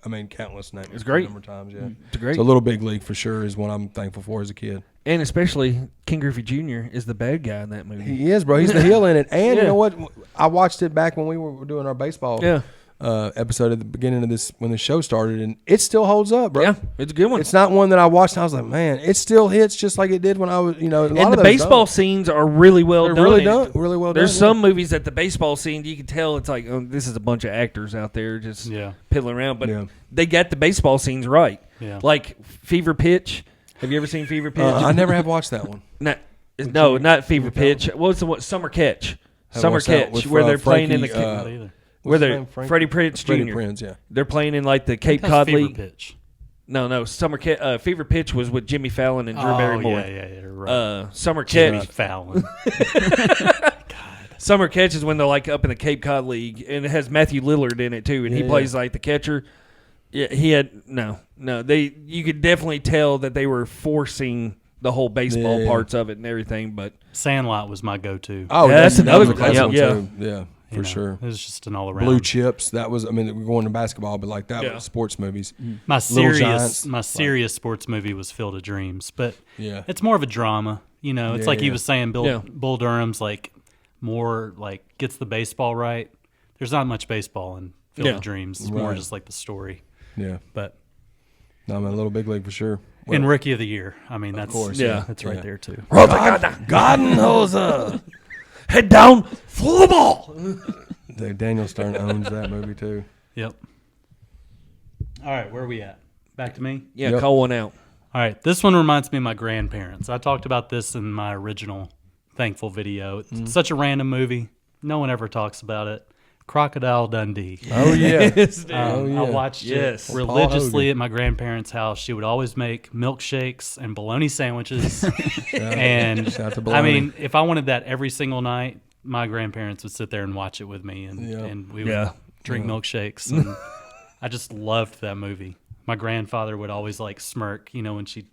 I mean, countless names. It's great. Number of times, yeah. It's great. So Little Big League for sure is what I'm thankful for as a kid. And especially King Griffey Jr. is the bad guy in that movie. He is, bro. He's the heel in it. And you know what? I watched it back when we were doing our baseball episode at the beginning of this when the show started, and it still holds up, bro. Yeah, it's a good one. It's not one that I watched and I was like, man, it still hits just like it did when I was, and the baseball scenes are really well done. Really done. Really well done. There's some movies that the baseball scene, you can tell it's like, oh, this is a bunch of actors out there just piddling around, but they got the baseball scenes right. Yeah. Like Fever Pitch. Have you ever seen Fever Pitch? I never have watched that one. Not Fever Pitch. What's the one? Summer Catch. Summer Catch, where they're playing in the where they're Freddie Prinze Jr. Freddie Prinze, yeah. They're playing in like the Cape Cod Fever League. Pitch. No, Fever Pitch was with Jimmy Fallon and Drew Barrymore. Yeah, right. Summer Jimmy Catch. Fallon. Summer Catch is when they're like up in the Cape Cod League, and it has Matthew Lillard in it too, and he plays like the catcher. Yeah, he had you could definitely tell that they were forcing the whole baseball parts of it and everything, but Sandlot was my go-to. Oh, that's another classic one yeah. too. Yeah. For sure. It was just an all-around. Blue Chips. That was, I mean, we're going to basketball, but like that was sports movies. My Giants, serious sports movie was Field of Dreams, but yeah, it's more of a drama. You know, it's like he was saying, Bull Durham's like more like gets the baseball right. There's not much baseball in Field of Dreams. It's more just like the story. Yeah. But no, I'm a Little Big League for sure. In Rookie of the Year, I mean, that's that's right there too. Gardenhose. Head down, full of the ball. Dude, Daniel Stern owns that movie too. Yep. All right, where are we at? Back to me? Yeah, call one out. All right, this one reminds me of my grandparents. I talked about this in my original Thankful video. It's such a random movie. No one ever talks about it. Crocodile Dundee. Oh, yeah. I watched it religiously at my grandparents' house. She would always make milkshakes and bologna sandwiches. And Shout out to I bologna. mean, if I wanted that every single night, my grandparents would sit there and watch it with me, and we would drink milkshakes. And I just loved that movie. My grandfather would always like smirk, you know, when she's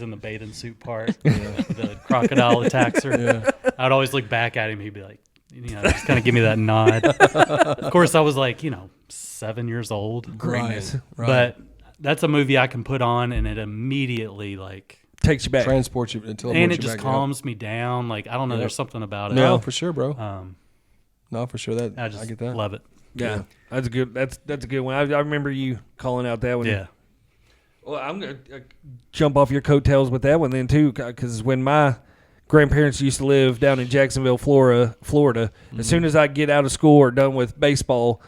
in the bathing suit part. The crocodile attacks her. Yeah. I would always look back at him. He'd be like, you know, just kind of give me that nod. Of course, I was like, 7 years old. Greatness. Right. But that's a movie I can put on, and it immediately like takes you back, transports you until, and it just calms me down. Like I don't know, there's something about it. No, for sure, bro. No, for sure. I get that. Love it. Yeah, that's a good. That's a good one. I remember you calling out that one. Yeah. Well, I'm gonna jump off your coattails with that one then too, because when my grandparents used to live down in Jacksonville, Florida. As soon as I get out of school or done with baseball,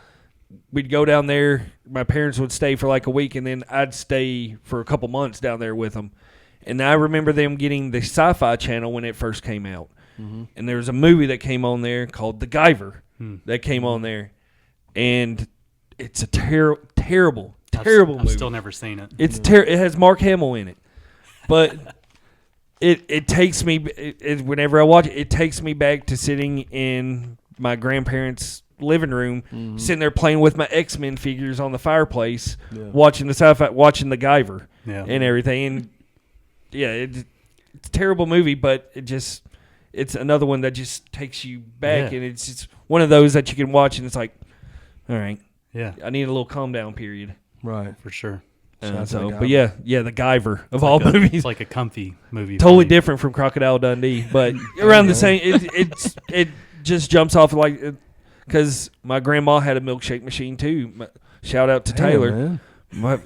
we'd go down there. My parents would stay for like a week, and then I'd stay for a couple months down there with them. And I remember them getting the Sci-Fi Channel when it first came out. Mm-hmm. And there was a movie that came on there called The Guyver that came on there. And it's a terrible movie. I've still never seen it. It's it has Mark Hamill in it. But it takes me, whenever I watch it, it takes me back to sitting in my grandparents' living room, sitting there playing with my X-Men figures on the fireplace, watching the sci-fi, watching The Guyver and everything. And it's a terrible movie, but it's another one that just takes you back, and it's just one of those that you can watch, and it's like, all right, I need a little calm down period. Right, for sure. The Guyver of all movies. It's like a comfy movie. Totally different from Crocodile Dundee, but around the same. just jumps off like because my grandma had a milkshake machine too. Shout out to Taylor, man. my A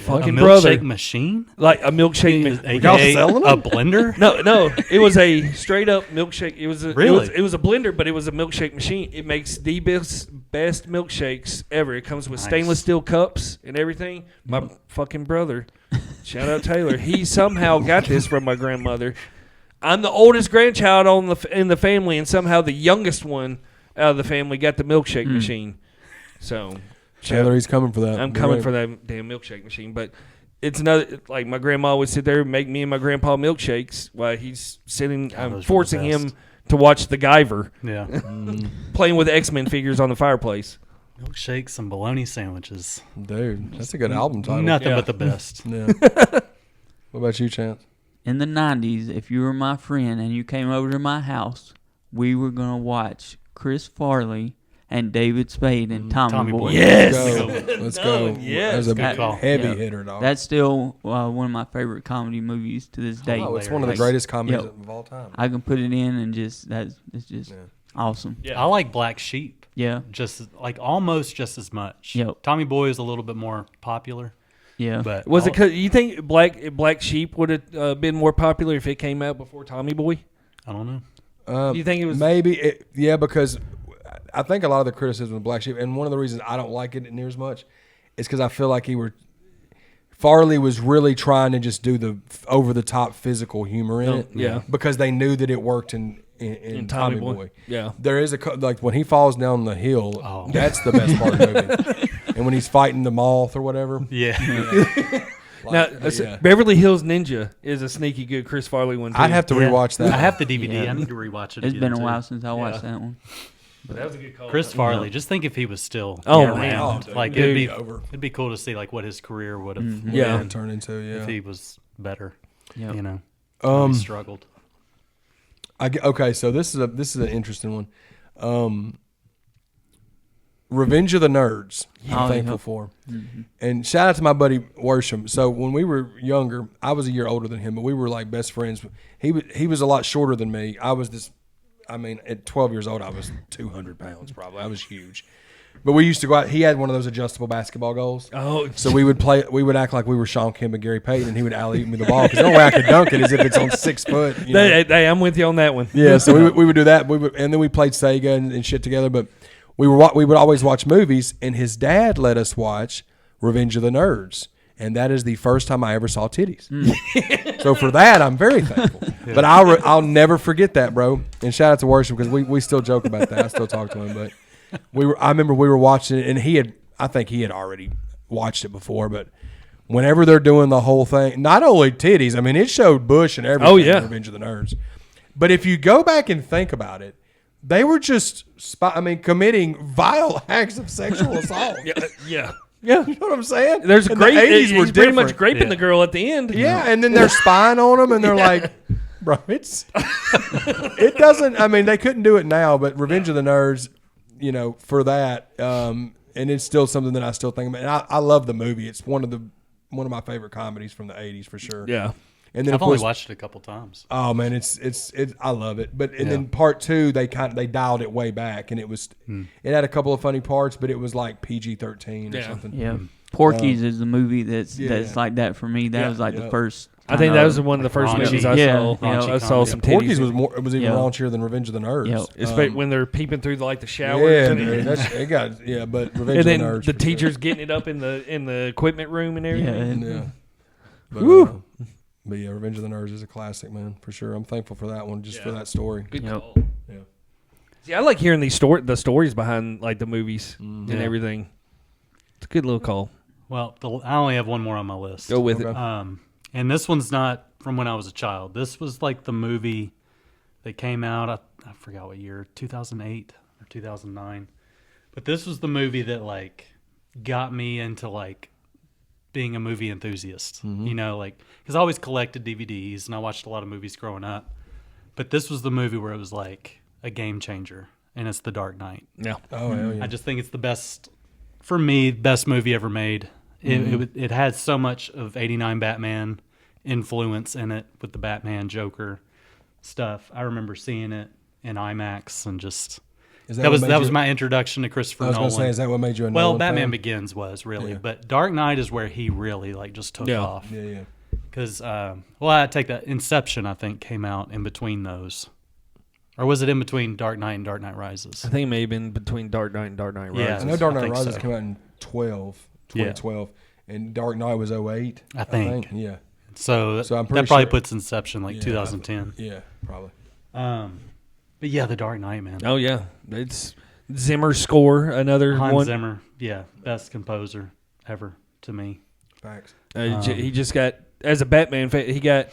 fucking milkshake brother, machine? like a milkshake. Y'all selling A them? blender? No, it was a straight up milkshake. It was Really? it was a blender, but it was a milkshake machine. It makes the best milkshakes ever. It comes with Nice. stainless steel cups and everything. My fucking brother, shout out Taylor. He somehow got this from my grandmother. I'm the oldest grandchild in the family, and somehow the youngest one out of the family got the milkshake machine. So, Taylor, he's coming for that. I'm coming for that damn milkshake machine. But it's another, like my grandma would sit there and make me and my grandpa milkshakes while he's sitting. those I'm were the forcing him best. to watch the Guyver Yeah. playing with X-Men figures on the fireplace. Milkshakes and bologna sandwiches. Dude, that's a good album title. Nothing Yeah. but the best. Yeah. What about you, Chance? In the 90s, if you were my friend and you came over to my house, we were going to watch Chris Farley and David Spade and Tommy Boy. Yes. Let's go. yes. That's a Good call. heavy Yeah. hitter, dog. That's still one of my favorite comedy movies to this day. it's one of the Like, greatest comedies Yep. of all time. I can put it in and just it's just Yeah. awesome. Yeah. I like Black Sheep. Yeah, Just like almost just as much. Yep. Tommy Boy is a little bit more popular, yeah. but Was it? 'Cause you think Black Sheep would have been more popular if it came out before Tommy Boy? I don't know. You think it was? Maybe, because I think a lot of the criticism of Black Sheep, and one of the reasons I don't like it near as much, is because I feel like Farley was really trying to just do the over the top physical humor in it. yeah. Because they knew that it worked in Tommy Boy. Yeah. There is like when he falls down the hill, Oh. that's the best part of the movie. And when he's fighting the moth or whatever. Yeah. Now, yeah. Beverly Hills Ninja is a sneaky good Chris Farley one too. I'd have to rewatch that. I have the DVD. Yeah. I need to rewatch it. It's again, been a too. while since I watched that one. But that was a good call. Chris Farley. Just think if he was still Oh, around. man. Oh, dude. Like Dude. it'd be cool to see like what his career would have Yeah. Turn into if he was better. Yep. You know, he struggled. Okay, so this is an interesting one. Revenge of the Nerds. I'm Oh, thankful yeah. for. And shout out to my buddy Worsham. So when we were younger, I was a year older than him, but we were like best friends. He was a lot shorter than me. At 12 years old, I was 200 pounds probably. I was huge. But we used to go out. He had one of those adjustable basketball goals. Oh, So we would play. We would act like we were Sean Kemp and Gary Payton, and he would alley-oop me the ball because the only way I could dunk it is if it's on 6 foot. You know? hey, I'm with you on that one. Yeah, so we would do that. And then we played Sega and shit together. But we would always watch movies, and his dad let us watch Revenge of the Nerds, and that is the first time I ever saw titties. So for that, I'm very thankful. But I'll never forget that, bro. And shout out to Worship because we still joke about that. I still talk to him, but I remember we were watching it, and I think he had already watched it before, but. Whenever they're doing the whole thing, not only titties, I mean, it showed Bush and everything. Oh, yeah. in Revenge of the Nerds. But if you go back and think about it, they were just, committing vile acts of sexual assault. Yeah. You know what I'm saying? There's a And great. The 80s He's were pretty much different. graping Yeah. the girl at the end. Yeah, and then they're spying on them, and they're like, bro, it doesn't, they couldn't do it now, but Revenge of the Nerds, for that, and it's still something that I still think about. And I love the movie. It's one of my favorite comedies from the 80s for sure. Yeah. And then I've of only course, watched it a couple times. oh man, it's I love it. But then part 2, they dialed it way back, and it had a couple of funny parts, but it was like PG-13 or Yeah. something. Yeah. Porky's is the movie that's Yeah. like that for me. That Yeah. was like the first. I think that was one of the first Raunchy. movies I Yeah. saw. Yeah. I saw some titties. Porky's was even Yeah. raunchier than Revenge of the Nerds. Yeah. Especially when they're peeping through the showers. Yeah, and, dude, but Revenge and of the then Nerds. the for teacher's getting it up in the equipment room and everything. Yeah. Sure. Yeah. But yeah, Revenge of the Nerds is a classic, man, for sure. I'm thankful for that one, just for that story. Good Yep. call. Yeah. See, I like hearing the stories behind like the movies and everything. It's a good little call. Well, I only have one more on my list. Go with it. Okay. And this one's not from when I was a child. This was like the movie that came out, I forgot what year, 2008 or 2009. But this was the movie that like got me into like being a movie enthusiast, because I always collected DVDs and I watched a lot of movies growing up. But this was the movie where it was like a game changer, and it's The Dark Knight. Yeah. Oh, hell yeah. I just think it's the best, for me, best movie ever made. It had so much of 89 Batman influence in it with the Batman Joker stuff. I remember seeing it in IMAX and just Is that was what made my introduction to Christopher I was Nolan. going to say, is that what made you a Well, Nolan Batman fan? Begins was really, Yeah. but Dark Knight is where he really like just took off. Yeah. Because, I take that. Inception, I think, came out in between those. Or was it in between Dark Knight and Dark Knight Rises? I think it may have been between Dark Knight and Dark Knight Rises. Yeah, I know Dark I Knight think Rises so. came out in 2012, and Dark Knight was 08. I think. Yeah. So I'm that pretty probably sure- puts Inception like Yeah, 2010. Yeah, probably. But yeah, The Dark Knight, man. Oh yeah, it's Zimmer's score. Another Hans one. Zimmer, yeah, best composer ever to me. Facts. He just got, as a Batman fan, he got,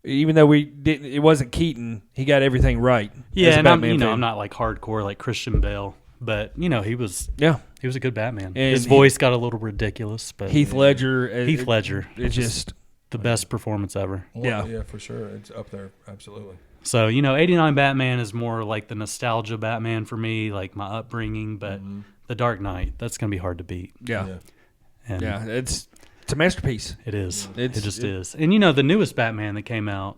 even though it wasn't Keaton, he got everything right. Yeah, as a and Batman fan. I'm not like hardcore like Christian Bale, but he was a good Batman. And His voice got a little ridiculous, but Heath Ledger. Heath Ledger, It's just the best performance ever. Yeah, for sure. It's up there. Absolutely. So 89 Batman is more like the nostalgia Batman for me, like my upbringing. But The Dark Knight, that's gonna be hard to beat. yeah. And It's a masterpiece. it is. It just is. And the newest Batman that came out,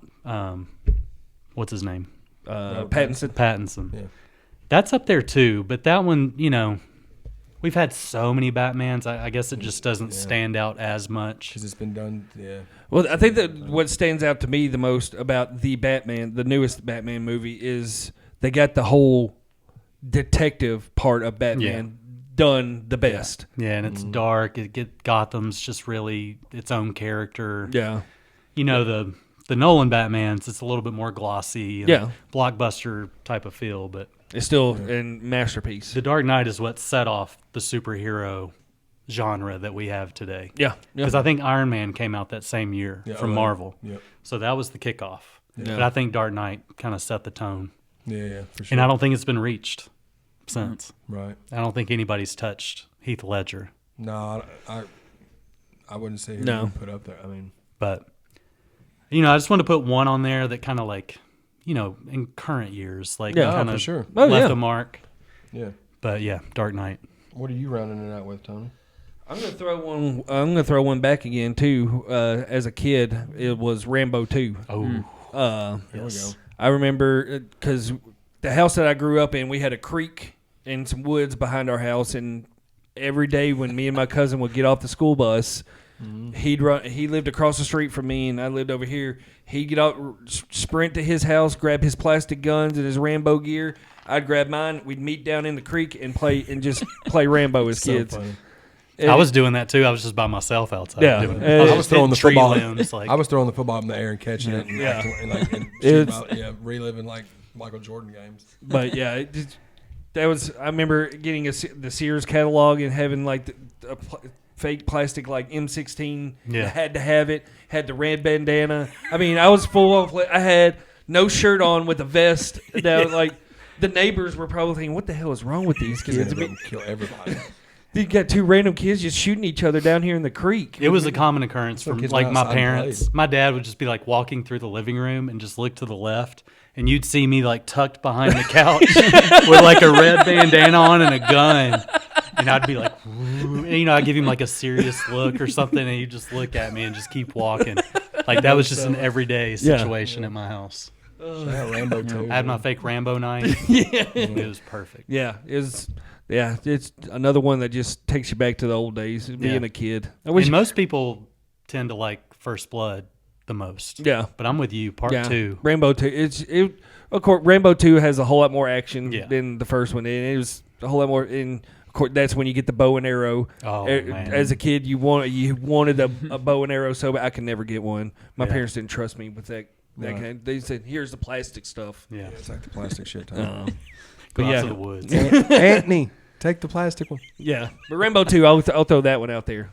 what's his name? Pattinson. Pattinson. Yeah. That's up there too, but that one, we've had so many Batmans. I guess it just doesn't stand out as much. Because it's been done. Yeah. Well, I think that what stands out to me the most about the newest Batman movie, is they got the whole detective part of Batman done the best. Yeah, and it's dark. Gotham's just really its own character. Yeah. The Nolan Batmans, it's a little bit more glossy and blockbuster type of feel, but It's still a masterpiece. The Dark Knight is what set off the superhero genre that we have today. Yeah. Because I think Iron Man came out that same year from Marvel. Yeah. So that was the kickoff. Yeah. But I think Dark Knight kind of set the tone. Yeah, for sure. And I don't think it's been reached since. Right. I don't think anybody's touched Heath Ledger. No, I wouldn't say he No. would put up there. I mean, But, I just want to put one on there that kind of like, in current years, like kind for of sure. left a mark. Yeah. But yeah, Dark Knight. What are you rounding it out with, Tony? I'm gonna throw one back again too. As a kid, it was Rambo 2. Oh, Here we go. I remember because the house that I grew up in, we had a creek and some woods behind our house, and every day when me and my cousin would get off the school bus, he'd run. He lived across the street from me, and I lived over here. He'd get out, sprint to his house, grab his plastic guns and his Rambo gear. I'd grab mine. We'd meet down in the creek and just play Rambo as kids. Funny. I was doing that too. I was just by myself outside. Yeah. doing it. I was throwing the hitting tree football. limbs, like, I was throwing the football in the air and catching it, and reliving like Michael Jordan games. But yeah, that was. I remember getting the Sears catalog and having like the fake plastic like M16. Yeah. Had to have it. Had the red bandana. I mean, I was full of. I had no shirt on with a vest. That was like the neighbors were probably thinking, "What the hell is wrong with these Kids kids?" I gonna mean, kill everybody. you got two random kids just shooting each other down here in the creek. it was a common occurrence Some from kids like went my outside and parents. played. My dad would just be like walking through the living room and just look to the left, and you'd see me like tucked behind the couch with like a red bandana on and a gun. And I'd be like, and, I'd give him like a serious look or something, and he'd just look at me and just keep walking. Like that was just an everyday situation at my house. Shout out Rambo 2. I had my fake Rambo knife. It was perfect. Yeah, it's another one that just takes you back to the old days, being a kid. I wish. And most people tend to like First Blood the most. Yeah, But I'm with you. Part 2. Rambo 2. Of course, Rambo 2 has a whole lot more action Yeah. than the first one, and it was a whole lot more. And of course, that's when you get the bow and arrow. Oh, man. As a kid, you wanted a bow and arrow, so I could never get one. My Yeah. parents didn't trust me with that. Right. They said, "Here's the plastic stuff." Yeah. It's like the plastic shit. Go But out yeah. to the woods. Anthony, take the plastic one. Yeah, but Rambo 2, I'll throw that one out there.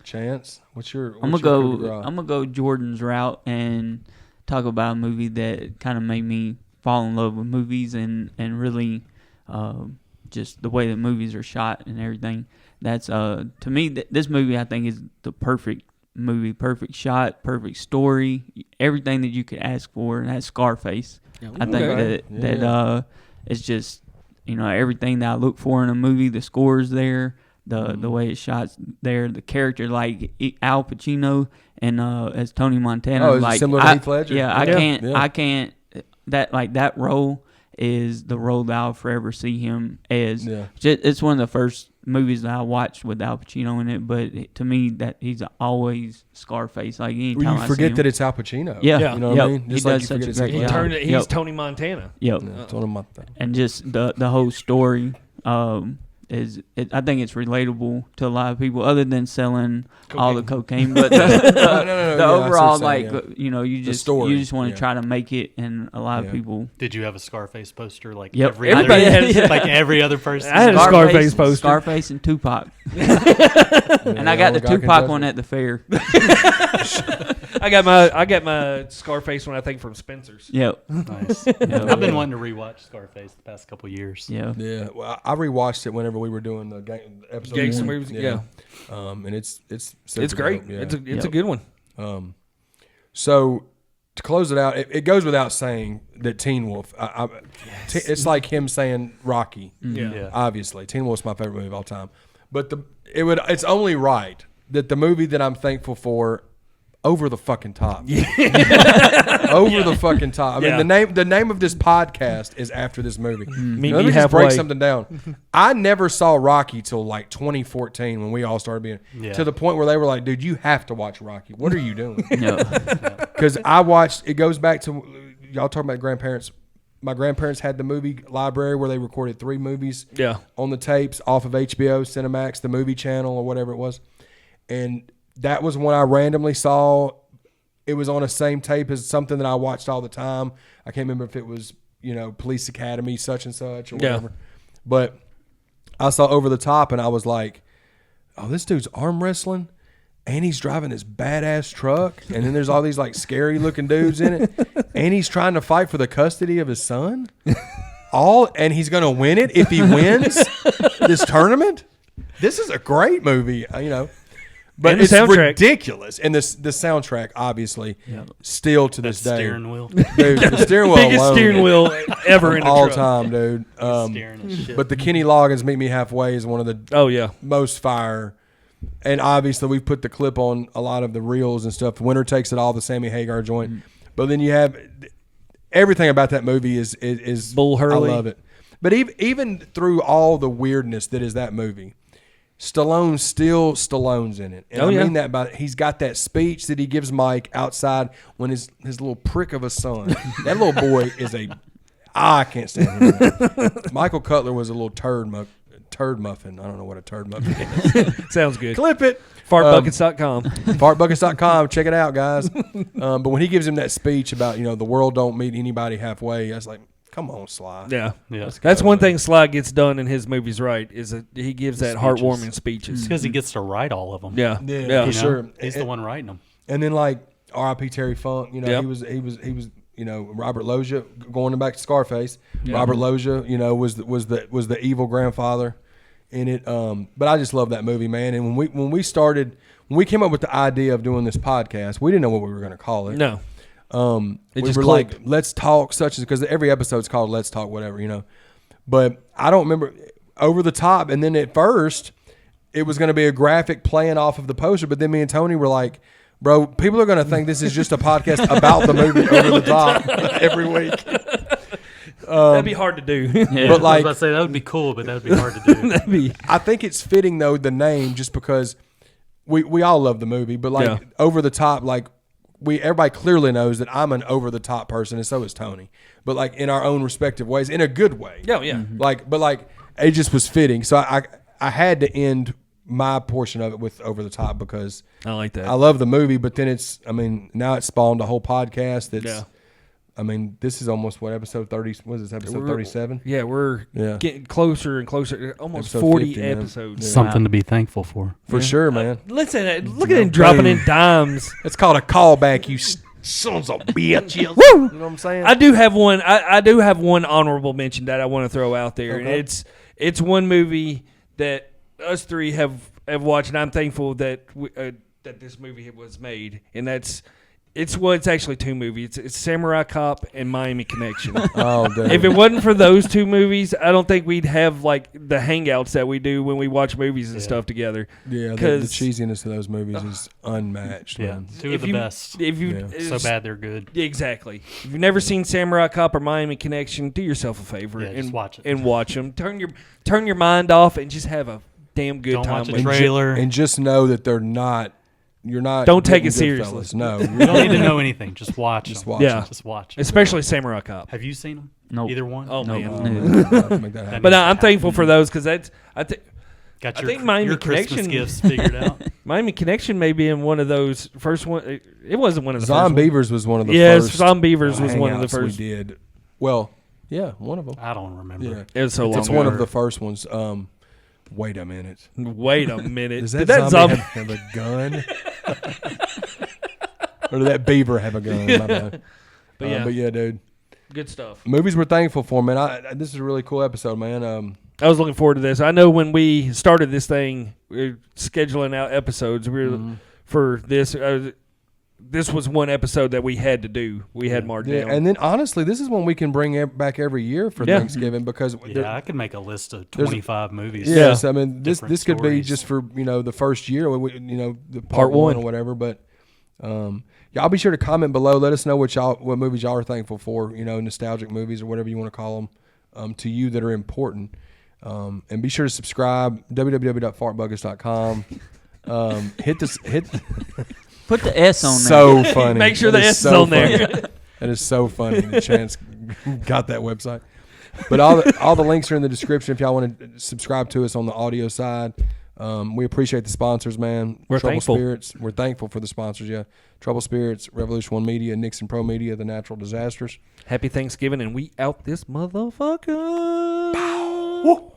Chance, what's your? I'm what's gonna your coup de go. grace? I'm gonna go Jordan's route and talk about a movie that kind of made me fall in love with movies and really just the way that movies are shot and everything. That's to me this movie I think is the perfect movie, perfect shot, perfect story, everything that you could ask for. And that's Scarface. I think Okay. that it's just everything that I look for in a movie. The score's there. The way it's shot there, the character like Al Pacino and as Tony Montana. Oh, is it like similar to Heath Ledger? Yeah, Yeah. I can't that role is the role that I'll forever see him as. Yeah. It's one of the first movies that I watched with Al Pacino in it, but to me, that he's always Scarface. Like anytime Well, you I see forget him, that it's Al Pacino. Yeah. You know what I mean? He does such a it's great Al job. Pacino. He's Tony Montana. Yep. Yeah, Tony Montana. And just the whole story I think it's relatable to a lot of people, other than selling all the cocaine. But the overall, you just want to try to make it, and a lot of people. Did you have a Scarface poster like Yep. Everybody has like every other person? I had a Scarface poster. Scarface and Tupac. And I got the Tupac one at the fair. I got my Scarface one, I think, from Spencer's. Yep. Nice. I've been wanting to rewatch Scarface the past couple years. Yeah. Yeah. Well, I rewatched it whenever we were doing the episode. Gangster movies. Yeah. And it's great. Yeah. It's a good one. So to close it out, it goes without saying that Teen Wolf. It's like him saying Rocky. Yeah. Obviously, Teen Wolf's my favorite movie of all time. But it's only right that the movie that I'm thankful for. Over the fucking top. Over the fucking top. I mean, the name of this podcast is after this movie. Let me just break something down. I never saw Rocky till like 2014 when we all started being to the point where they were like, dude, you have to watch Rocky. What are you doing? Because I watched, it goes back to, y'all talking about grandparents. My grandparents had the movie library where they recorded 3 movies on the tapes off of HBO, Cinemax, the movie channel, or whatever it was. And that was when I randomly saw it was on the same tape as something that I watched all the time. I can't remember if it was, Police Academy, such and such, or whatever. But I saw Over the Top, and I was like, oh, this dude's arm wrestling, and he's driving this badass truck, and then there's all these, like, scary-looking dudes in it, and he's trying to fight for the custody of his son. And he's going to win it if he wins this tournament? This is a great movie, But it's ridiculous. And the soundtrack, obviously, still to this day. Steering wheel. Dude, the steering wheel Biggest alone, steering wheel ever in a all truck. time, dude. But the Kenny Loggins Meet Me Halfway is one of the most fire. And obviously, we've put the clip on a lot of the reels and stuff. Winter Takes It All, the Sammy Hagar joint. But then you have everything about that movie is Bull Hurley. I love it. But even through all the weirdness that is that movie, Stallone's in it. And I mean that by he's got that speech that he gives Mike outside when his little prick of a son. That little boy is I can't stand him. Michael Cutler was a little turd muffin. I don't know what a turd muffin is. Sounds good. Clip it. Fartbuckets.com. Fartbuckets.com. Check it out, guys. But when he gives him that speech about, the world don't meet anybody halfway, I was like, come on, Sly. Yeah. That's one thing Sly gets done in his movies right, is that he gives that heartwarming speeches. It's because he gets to write all of them. Yeah, for sure. He's the one writing them. And then like R.I.P. Terry Funk, he was Robert Loggia going back to Scarface. Yep. Robert Loggia, was the evil grandfather in it. But I just love that movie, man. And when we came up with the idea of doing this podcast, we didn't know what we were going to call it. No. We were like, let's talk such as, because every episode's called Let's Talk whatever, But I don't remember Over the Top, and then at first it was going to be a graphic playing off of the poster, but then me and Tony were like, bro, people are going to think this is just a podcast about the movie Over the Top every week. That'd be hard to do. Yeah, but like, I was about to say that would be cool, but that would be hard to do. I think it's fitting though, the name, just because we all love the movie, but like Over the Top, like everybody clearly knows that I'm an over the top person, and so is Tony. But like in our own respective ways, in a good way. Yeah, yeah. But it just was fitting. So I had to end my portion of it with Over the Top because I like that. I love the movie, but then now it's spawned a whole podcast that's this is almost episode 30, what is this, episode 37? Yeah, we're getting closer and closer, almost episode 40 50, episodes. Something to be thankful for. For sure, man. Listen, look at him dropping in dimes. It's called a callback, you sons of bitches. Woo! You know what I'm saying? I do have one. I do have one honorable mention that I want to throw out there, Okay. and it's one movie that us three have watched, and I'm thankful that that this movie was made, and that's It's actually two movies. It's Samurai Cop and Miami Connection. Oh, dude. If it wasn't for those two movies, I don't think we'd have like the hangouts that we do when we watch movies and stuff together. Yeah, the cheesiness of those movies is unmatched. Yeah, Man. two of the best. If you So bad they're good. Exactly. If you've never seen Samurai Cop or Miami Connection, do yourself a favor Yeah, and just watch it. and watch them. Turn your mind off and just have a damn good Don't time. watch a with it. trailer. And just know that they're not. You're not. Don't take getting it seriously. Goodfellas. No, You don't need to know anything. Just watch Just them. watch Yeah. them. Just watch. Especially Samurai Cop. Have you seen them? Nope. Either one? Oh Nope. man. Make that happen. But I'm thankful for those because that's I think Got I your, think Miami your Christmas Connection- gifts figured out. Miami Connection may be in one of those first one. It wasn't one of the first ones. Zombievers was one of the Yes, first. Zombievers was one of the hangouts first. we did. Well, yeah, one of them. I don't remember. Yeah, It was so long it's one of ago. the first ones. Wait a minute. Wait a minute. Does Did that zombie have a gun? Or did that beaver have a gun? My bad. But yeah, dude. good stuff. Movies we're thankful for, man. This is a really cool episode, man. I was looking forward to this. I know when we started this thing, we were scheduling out episodes. We were for this. This was one episode that we had to do. We had marked down. And then honestly, this is one we can bring back every year for Yeah. Thanksgiving because Yeah, I could make a list of 25 movies. yes, I mean this Different could be stories. just for the first year, the Part part one one. or whatever. But y'all be sure to comment below. Let us know what movies y'all are thankful for. Nostalgic movies or whatever you want to call them to you that are important. And be sure to subscribe. www.fartbuggers.com. Hit. Put the S on there. So funny. Make sure That the is S is so on there. funny. That is so funny. The Chance got that website. But all the links are in the description if y'all want to subscribe to us on the audio side. We appreciate the sponsors, man. We're Trouble thankful. Spirits. We're thankful for the sponsors, yeah. Trouble Spirits, Revolution One Media, Nixon Pro Media, The Natural Disasters. Happy Thanksgiving, and we out this motherfucker. Woo.